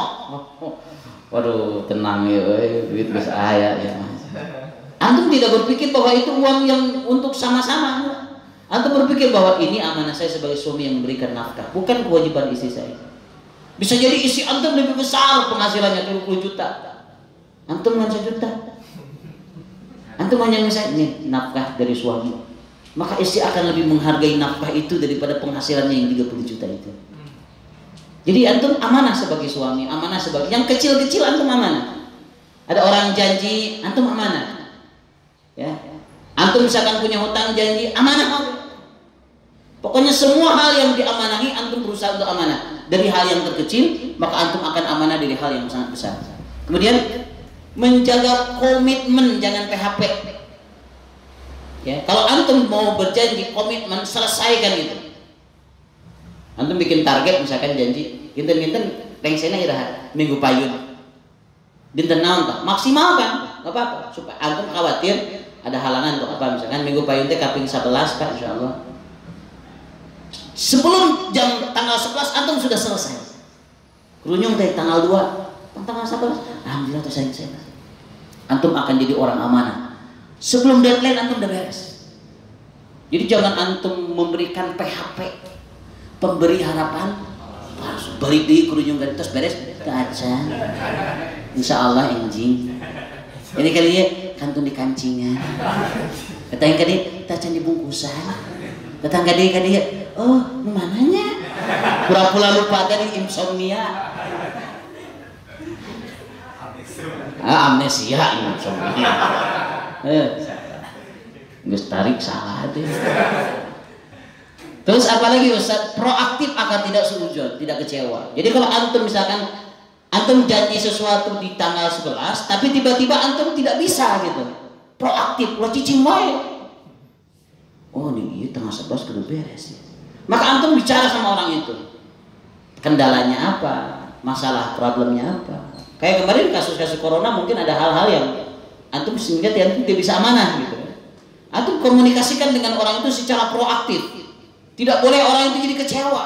waduh tenang ya, duit bisa ayah ya. Antum tidak berpikir bahwa itu uang yang untuk sama-sama. Antum berpikir bahwa ini amanah saya sebagai suami yang memberikan nafkah, bukan kewajiban istri saya. Bisa jadi isi antum lebih besar penghasilannya 30 juta. Antum kan 1 juta. Antum hanya misalnya nih nafkah dari suami, maka istri akan lebih menghargai nafkah itu daripada penghasilannya yang 30 juta itu. Jadi antum amanah sebagai suami, amanah sebagai yang kecil-kecil antum amanah. Ada orang janji, antum amanah. Ya. Antum misalkan punya hutang janji, amanah. Pokoknya semua hal yang diamanahi antum berusaha untuk amanah. Dari hal yang terkecil, maka antum akan amanah dari hal yang sangat besar. Kemudian menjaga komitmen, jangan PHP. Ya, kalau antum mau berjanji komitmen, selesaikan itu. Antum bikin target misalkan janji, ginten-ginten rengsena iraha minggu payun. Dinten naon tah? Maksimalkan, enggak apa-apa. Supaya antum khawatir ada halangan untuk apa misalkan minggu payun teh kaping 11 Pak insyaallah. Sebelum jam tanggal 11 antum sudah selesai. Kerunyung teh tanggal 2, tanggal 11. Alhamdulillah tuh saya. Antum akan jadi orang amanah. Sebelum deadline antum udah beres. Jadi jangan antum memberikan PHP, pemberi harapan, harus balik di kerunyung terus beres ke acan. Insya Allah enjing. Ini kalinya kantong di kancingan. Katanya kali tacan di bungkusan. Datang kali oh mananya? Pura-pura lupa tadi insomnia. Amnesia insomnia. Nggak tarik salah deh. Terus apalagi Ustaz? Proaktif akan tidak sujud, tidak kecewa. Jadi kalau antum misalkan antum janji sesuatu di tanggal 11, tapi tiba-tiba antum tidak bisa gitu. Proaktif, lo cicing wae. Oh nih tanggal 11 kudu beres ya. Maka antum bicara sama orang itu. Kendalanya apa? Masalah problemnya apa? Kayak kemarin kasus-kasus corona mungkin ada hal-hal yang antum sehingga antum tidak bisa amanah gitu. Antum komunikasikan dengan orang itu secara proaktif. Tidak boleh orang itu jadi kecewa.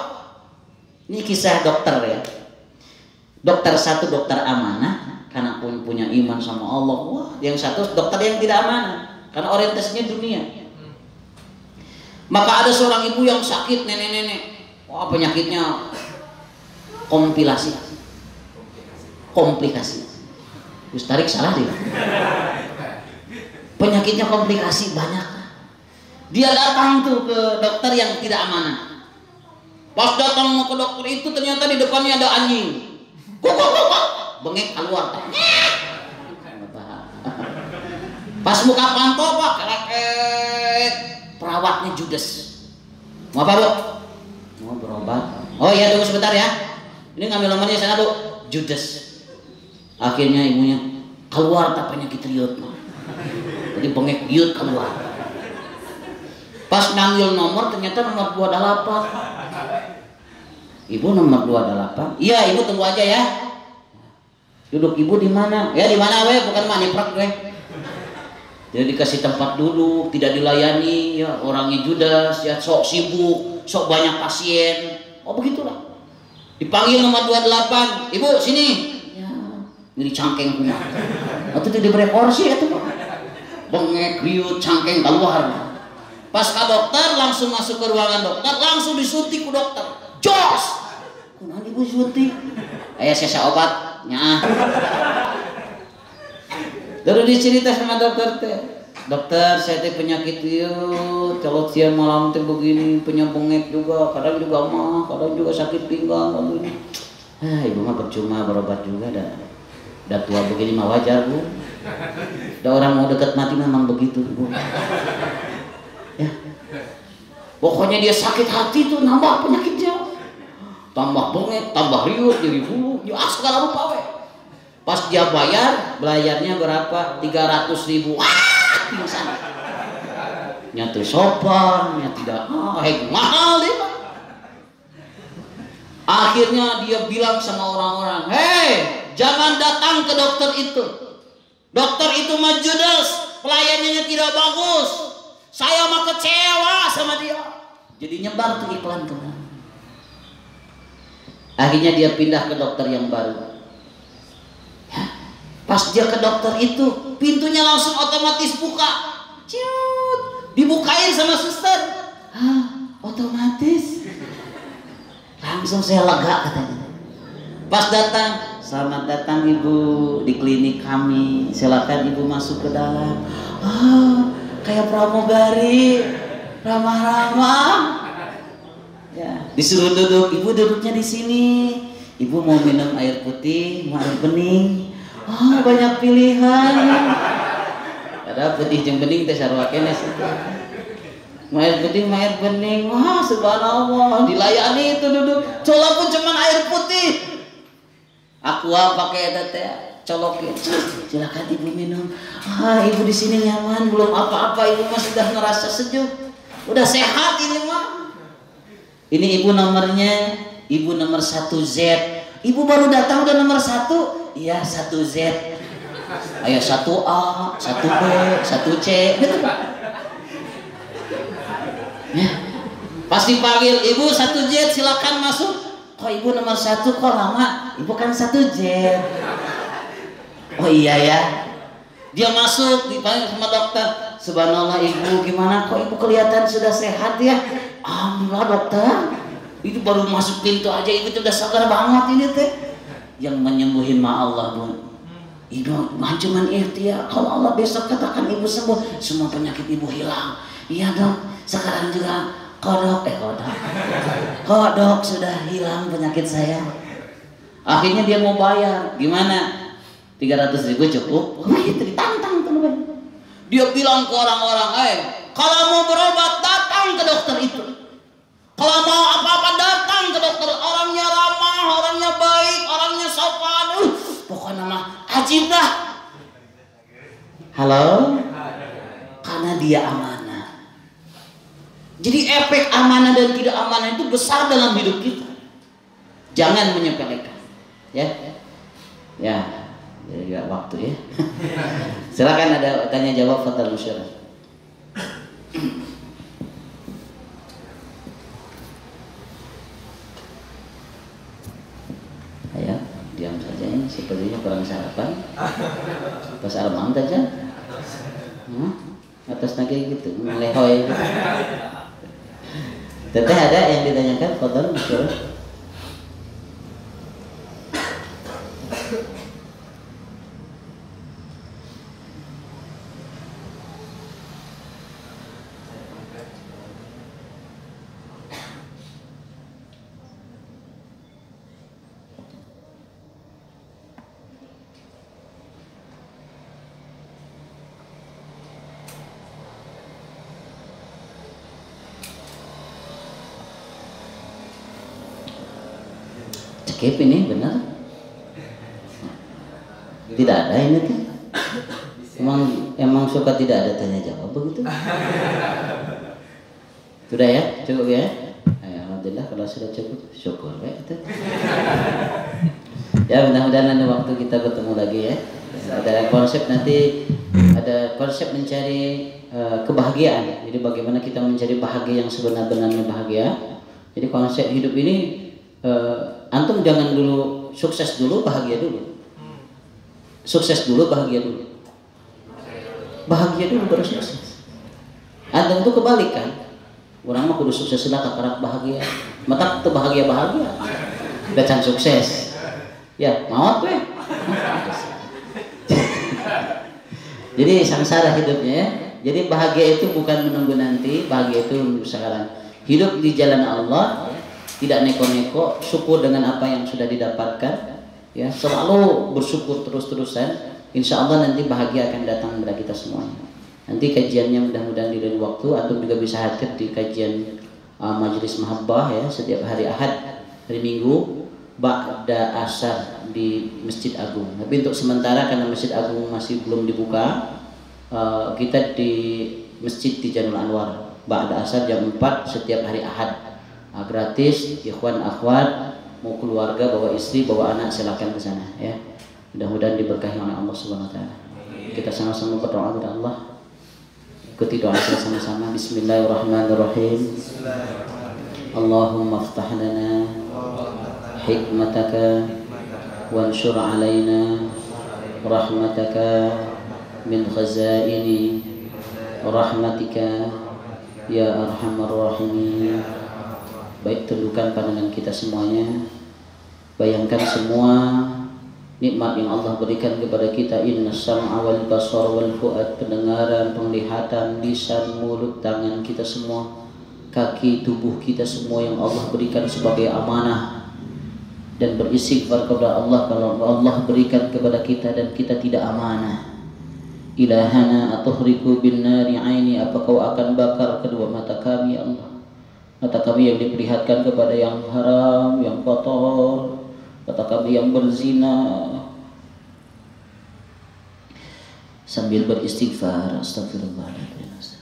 Ini kisah dokter ya. Dokter satu dokter amanah karena punya iman sama Allah. Wah, yang satu dokter yang tidak amanah karena orientasinya dunia. Maka ada seorang ibu yang sakit, nenek-nenek. Wah, penyakitnya komplikasi. Gus tarik salah dia. penyakitnya komplikasi banyak. Dia datang tuh ke dokter yang tidak amanah. Pas datang ke dokter itu ternyata di depannya ada anjing. Kok bengek keluar. Pas buka pantau Pak, keleket. Perawatnya judes. Mau apa Bu? Mau berobat. Oh iya tunggu sebentar ya. Ini ngambil nomornya sana Bu. Judes. Akhirnya ibunya keluar tak penyakit riut. Jadi bengek riut keluar. Pas ngambil nomor ternyata nomor 28. Ibu nomor 28. Iya ibu tunggu aja ya. Duduk ibu di mana? Ya di mana we? Bukan mah nyeprak we. Jadi dikasih tempat duduk, tidak dilayani, ya orangnya judas, ya sok sibuk, sok banyak pasien. Oh begitulah. Dipanggil nomor 28, ibu sini. Ya, ini cangkeng punya. Atau diberi kursi itu Pak. Bengek, riut, cangkeng keluar. Pas ke dokter langsung masuk ke ruangan dokter, langsung disuntik ke dokter. Jos. Kenapa ibu suntik? Ayah saya obatnya. Lalu dicerita sama dokter teh. Dokter, saya teh penyakit ieu, kalau siang malam teh begini, punya bengek juga, kadang juga mah, kadang juga sakit pinggang begini. Ibu mah percuma berobat juga dah tua begini mah wajar Bu. Ada orang mau dekat mati memang begitu Bu. Ya. Pokoknya dia sakit hati tuh nambah penyakitnya. Tambah bengek, tambah riut, jadi flu, ya segala rupa we. Pas dia bayarnya berapa? 300.000. Pingsan. Nyatu sopan, nyatu tidak mahal deh Pak. Akhirnya dia bilang sama orang-orang, hei jangan datang ke dokter itu. Dokter itu mah judes, pelayanannya tidak bagus. Saya mah kecewa sama dia. Jadi nyebar tuh iklan tuh. Akhirnya dia pindah ke dokter yang baru. Pas dia ke dokter itu, pintunya langsung otomatis buka. Ciut, dibukain sama suster. Otomatis. Langsung saya lega katanya. Pas datang, selamat datang Ibu di klinik kami. Silakan Ibu masuk ke dalam. Kayak pramugari, ramah-ramah. Ya, disuruh duduk. Ibu duduknya di sini. Ibu mau minum air putih, mau air bening. Banyak pilihan. Ada putih jeung bening teh sarua keneh situ. Air putih, air bening. Wah, subhanallah, dilayani itu duduk. Coba pun cuman air putih. Aqua pakai eta teh, colokin. Silakan Ibu minum. Ibu di sini nyaman, belum apa-apa, Ibu mah sudah ngerasa sejuk. Udah sehat ini mah. Ini Ibu nomornya, Ibu nomor 1Z. Ibu baru datang udah nomor 1. Iya 1Z. Ayo 1A, 1B, 1C gitu Pak. Ya. Pas dipanggil Ibu 1Z silakan masuk. Kok Ibu nomor 1 kok lama? Ibu kan 1Z. Oh iya ya. Dia masuk dipanggil sama dokter. Subhanallah Ibu gimana kok Ibu kelihatan sudah sehat ya? Alhamdulillah dokter. Itu baru masuk pintu aja Ibu sudah sadar banget ini teh. Yang menyembuhin mah Allah Bu. Ibu cuma ikhtiar. Kalau Allah besok katakan Ibu sembuh, semua penyakit Ibu hilang. Iya dok. Sekarang juga kodok sudah hilang penyakit saya. Akhirnya dia mau bayar. Gimana? 300.000 cukup? Itu ditantang teman. Dia bilang ke orang-orang, kalau mau berobat datang ke dokter itu. Kalau mau apa-apa datang ke dokter. Orangnya ramah, orangnya baik, orangnya sopan. Pokoknya mah ajib dah. Halo? Karena dia amanah. Jadi efek amanah dan tidak amanah itu besar dalam hidup kita. Jangan menyepelekan. Ya. Jadi gak waktu ya. Silakan ada tanya jawab fatal musyawarah. Ayo, diam saja ini sepertinya kurang sarapan. Pas alam saja. Atas lagi gitu, melehoy. Teteh ada yang ditanyakan fatal musyawarah. skip ini benar? Tidak ada ini tuh. Emang suka tidak ada tanya jawab begitu? Sudah ya, cukup ya. Alhamdulillah kalau sudah cukup, syukur ya. Ya mudah-mudahan nanti waktu kita bertemu lagi ya. Ada konsep nanti, ada konsep mencari kebahagiaan. Jadi bagaimana kita mencari bahagia yang sebenar-benarnya bahagia. Jadi konsep hidup ini antum jangan dulu sukses dulu bahagia dulu. Sukses dulu bahagia dulu. Bahagia dulu baru sukses. Antum tuh kebalikan. Orang mah kudu sukses lah kakak bahagia. Mata tuh bahagia dan sukses. Ya mau apa? Jadi samsara hidupnya ya. Jadi bahagia itu bukan menunggu nanti, bahagia itu menunggu sekarang. Hidup di jalan Allah, tidak neko-neko, syukur dengan apa yang sudah didapatkan, ya selalu bersyukur terus-terusan. Insya Allah nanti bahagia akan datang kepada kita semuanya. Nanti kajiannya mudah-mudahan di lain waktu, atau juga bisa hadir di kajian Majelis Mahabbah ya setiap hari Ahad, hari Minggu, ba'da asar di Masjid Agung. Tapi untuk sementara karena Masjid Agung masih belum dibuka, kita di masjid di Janul Anwar ba'da asar jam 4 setiap hari Ahad. Gratis, ikhwan akhwat, mau keluarga bawa istri bawa anak silakan ke sana ya. Mudah-mudahan diberkahi oleh Allah Subhanahu wa taala. Kita sama-sama berdoa kepada Allah. Ikuti doa kita sama-sama. Bismillahirrahmanirrahim. Allahumma aftah lana hikmataka wanshur alaina rahmataka min khazaini rahmatika ya arhamar rahimin. Baik, tundukkan pandangan kita semuanya. Bayangkan semua nikmat yang Allah berikan kepada kita. Inna sam'a wal basar wal fu'ad, pendengaran, penglihatan, lisan, mulut, tangan kita semua, kaki, tubuh kita semua yang Allah berikan sebagai amanah. Dan beristighfar kepada Allah kalau Allah berikan kepada kita dan kita tidak amanah. Ilahana atuhriku bin nari aini, apa kau akan bakar kedua mata kami ya Allah. Mata kami yang diperlihatkan kepada yang haram, yang kotor, mata kami yang berzina. Sambil beristighfar, astagfirullahaladzim.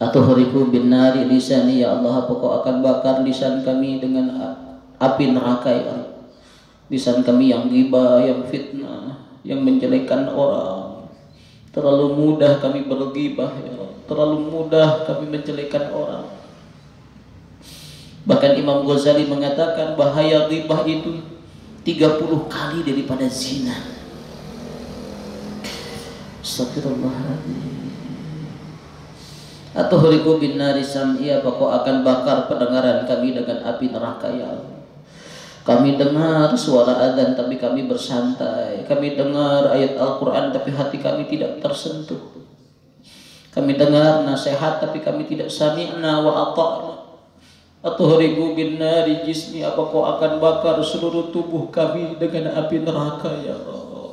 Atuhriku bin nari lisani, ya Allah, apa kau akan bakar lisan kami dengan api neraka ya Allah. Lisan kami yang ghibah, yang fitnah, yang menjelekkan orang. Terlalu mudah kami berghibah ya Allah. Terlalu mudah kami menjelekkan orang. Bahkan Imam Ghazali mengatakan bahaya ghibah itu 30 kali daripada zina. Astagfirullahaladzim. Atuhriku bin nari sam'i, apa kau akan bakar pendengaran kami dengan api neraka ya Allah. Kami dengar suara azan tapi kami bersantai. Kami dengar ayat Al-Quran tapi hati kami tidak tersentuh. Kami dengar nasihat tapi kami tidak sami'na wa ata'na. Atuhriku bin nari jismi, apa kau akan bakar seluruh tubuh kami dengan api neraka ya Allah.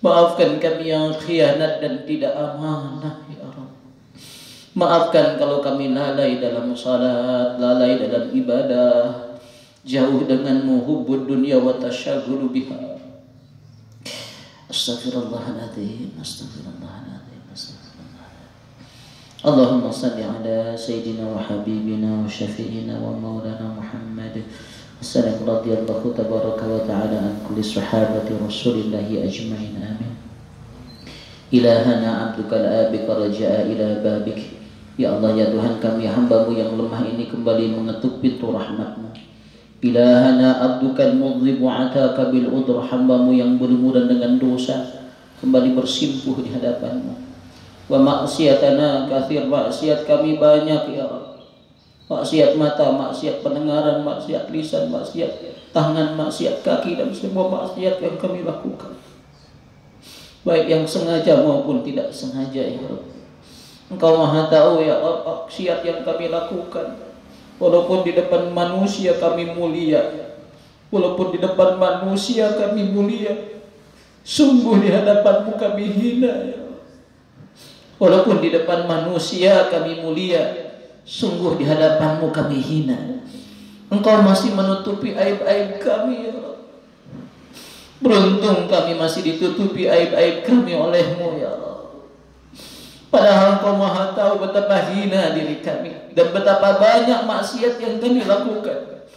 Maafkan kami yang khianat dan tidak amanah ya Allah. Maafkan kalau kami lalai dalam salat, lalai dalam ibadah, jauh denganmu, hubbud dunya wa tasyaghulu biha. Astaghfirullahaladzim, astaghfirullahaladzim. Allahumma salli ala Sayyidina wa Habibina wa Syafi'ina wa Maulana Muhammad. Assalamu radiyallahu tabaraka wa ta'ala an kulli sahabati Rasulillahi ajma'in, amin. Ilahana abduka al-abika raja'a ila babik. Ya Allah, ya Tuhan kami hambamu yang lemah ini kembali mengetuk pintu rahmatmu. Ilahana abduka al-mudhibu ataka bil udhr, hambamu yang berlumuran dengan dosa kembali bersimpuh di hadapanmu. Wa maksiatana kathir, maksiat kami banyak ya Allah. Maksiat mata, maksiat pendengaran, maksiat lisan, maksiat tangan, maksiat kaki, dan semua maksiat yang kami lakukan, baik yang sengaja maupun tidak sengaja ya Allah. Engkau maha tahu ya Allah maksiat yang kami lakukan. Walaupun di depan manusia kami mulia, walaupun di depan manusia kami mulia, sungguh di hadapanmu kami hina ya. Walaupun di depan manusia kami mulia, sungguh di hadapanmu kami hina. Engkau masih menutupi aib-aib kami ya Rabb. Beruntung kami masih ditutupi aib-aib kami oleh-Mu ya Rabb. Padahal Engkau Maha tahu betapa hina diri kami dan betapa banyak maksiat yang kami lakukan.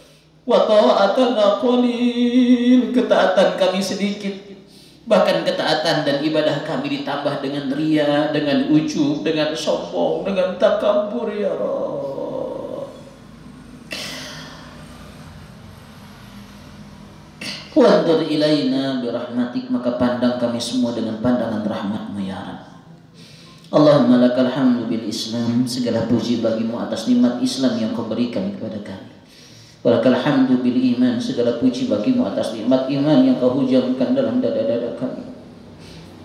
Wa ta'atana qalil, ketaatan kami sedikit. Bahkan ketaatan dan ibadah kami ditambah dengan riya, dengan ujub, dengan sombong, dengan takabur ya Rabb. Wanzur ilaina birahmatik, maka pandang kami semua dengan pandangan rahmat-Mu ya Rabb. Allahumma lakal hamdu bil Islam, segala puji bagimu atas nikmat Islam yang Kau berikan kepada kami. Walakal hamdu bil iman, segala puji bagimu atas nikmat iman yang Kau hujamkan dalam dada-dada kami.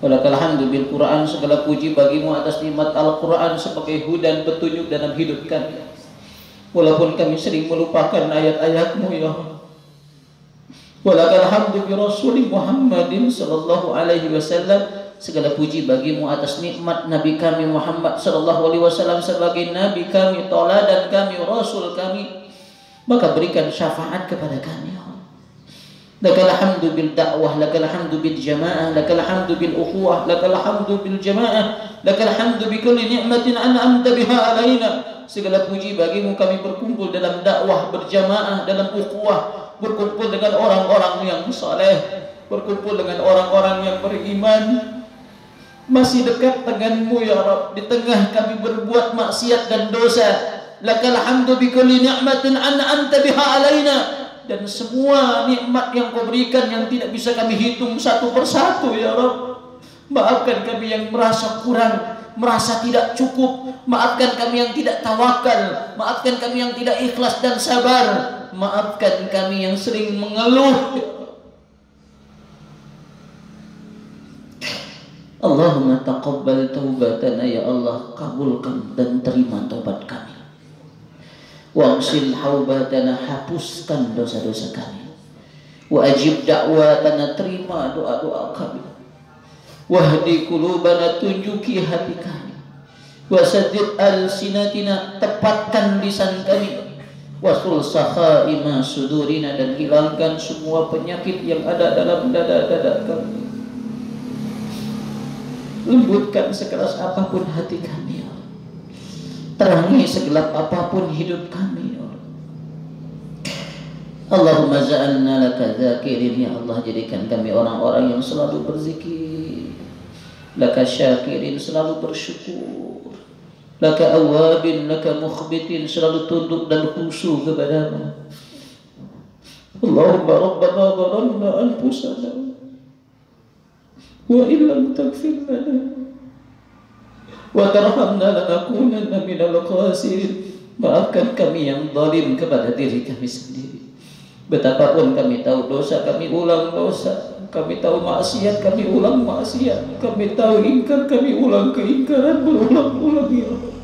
Walakal hamdu bil Quran, segala puji bagimu atas nikmat Al-Quran sebagai hudan petunjuk dalam hidup kami. Walaupun kami sering melupakan ayat-ayat-Mu ya Allah. Walakal hamdu bi Rasuli Muhammadin sallallahu alaihi wasallam, segala puji bagimu atas nikmat Nabi kami Muhammad sallallahu alaihi wasallam sebagai Nabi kami, tauladan kami, Rasul kami. Maka berikan syafaat kepada kami ya Allah. Lakal hamdu bil dakwah, lakal hamdu bil jamaah, lakal hamdu bil ukhuwah, lakal hamdu bil jamaah, lakal hamdu bi kulli ni'matin an'amta biha alaina. Segala puji bagimu kami berkumpul dalam dakwah berjamaah, dalam ukhuwah, berkumpul dengan orang-orang yang saleh, berkumpul dengan orang-orang yang beriman, masih dekat denganmu ya Rabb. Di tengah kami berbuat maksiat dan dosa, lakal hamdu bi kulli ni'matin an'amta biha alaina, dan semua nikmat yang Kau berikan yang tidak bisa kami hitung satu persatu ya Rabb. Maafkan kami yang merasa kurang, merasa tidak cukup. Maafkan kami yang tidak tawakal. Maafkan kami yang tidak ikhlas dan sabar. Maafkan kami yang sering mengeluh. Allahumma taqabbal taubatana ya Allah, kabulkan dan terima taubat kami. Waqsil haubatana, hapuskan dosa-dosa kami. Wa ajib da'watana, terima doa-doa kami. Wahdi qulubana, tunjuki hati kami. Wasaddid alsinatina, tepatkan lisan kami. Wasul sakhaima sudurina, dan hilangkan semua penyakit yang ada dalam dada-dada kami. Lembutkan sekeras apapun hati kami ya Allah. Terangi segelap apapun hidup kami ya Allah. Allahumma ja'alna laka dzakirin ya Allah, jadikan kami orang-orang yang selalu berzikir. Laka syakirin, selalu bersyukur. Laka awabin, laka mukhbitin, selalu tunduk dan khusyuk kepadamu. Allahumma rabbana zalamna anfusana wa illam taghfir lana wa tarhamna lanakunanna minal khasirin. Maafkan kami yang zalim kepada diri kami sendiri. Betapapun kami tahu dosa, kami ulang dosa. Kami tahu maksiat, kami ulang maksiat. Kami tahu ingkar, kami ulang keingkaran berulang-ulang ya Allah.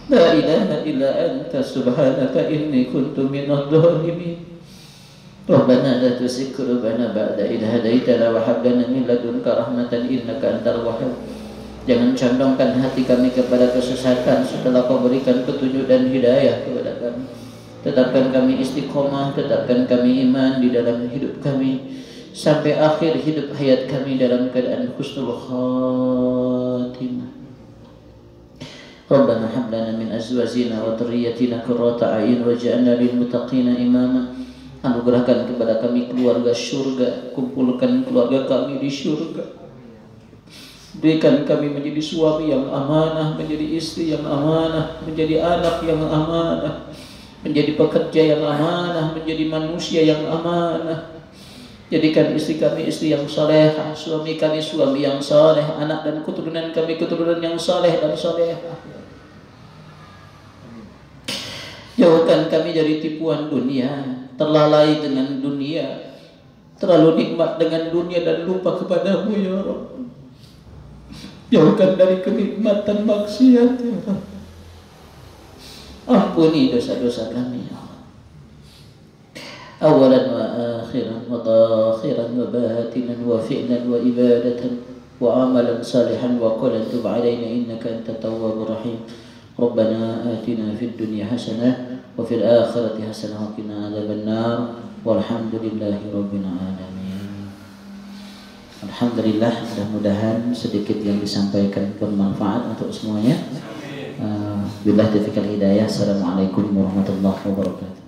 La ilaha illa anta subhanaka inni kuntu minadh dhalimin. Rabbana la tuzigh qulubana ba'da idh hadaitana wa hab lana min ladunka rahmatan innaka antal wahhab. Jangan condongkan hati kami kepada kesesatan setelah Kau berikan petunjuk dan hidayah kepada kami. Tetapkan kami istiqomah, tetapkan kami iman di dalam hidup kami sampai akhir hidup hayat kami dalam keadaan husnul khatimah. Rabbana hab lana min azwajina wa dhurriyyatina qurrata a'yun waj'alna lil muttaqina imama. Anugerahkan kepada kami keluarga syurga, kumpulkan keluarga kami di syurga. Berikan kami menjadi suami yang amanah, menjadi istri yang amanah, menjadi anak yang amanah, menjadi pekerja yang amanah, menjadi manusia yang amanah. Jadikan istri kami istri yang salehah, suami kami suami yang saleh, anak dan keturunan kami keturunan yang saleh dan salehah. Jauhkan kami dari tipuan dunia, terlalai dengan dunia, terlalu nikmat dengan dunia dan lupa kepadamu ya Rabb. Jauhkan dari kenikmatan maksiat ya Rabb. Ampuni dosa-dosa kami ya Allah. Awalan wa akhiran wa dakhiran wa batinan wa fi'lan wa ibadatan wa amalan salihan wa qala tub alaina innaka antat tawwabur rahim. Rabbana atina fid dunya hasanah wa fil akhirati hasanah wa qina adzabannar walhamdulillahi rabbil alamin. Alhamdulillah, mudah-mudahan sedikit yang disampaikan bermanfaat untuk semuanya. Billahi taufiq wal hidayah. Assalamualaikum warahmatullahi wabarakatuh.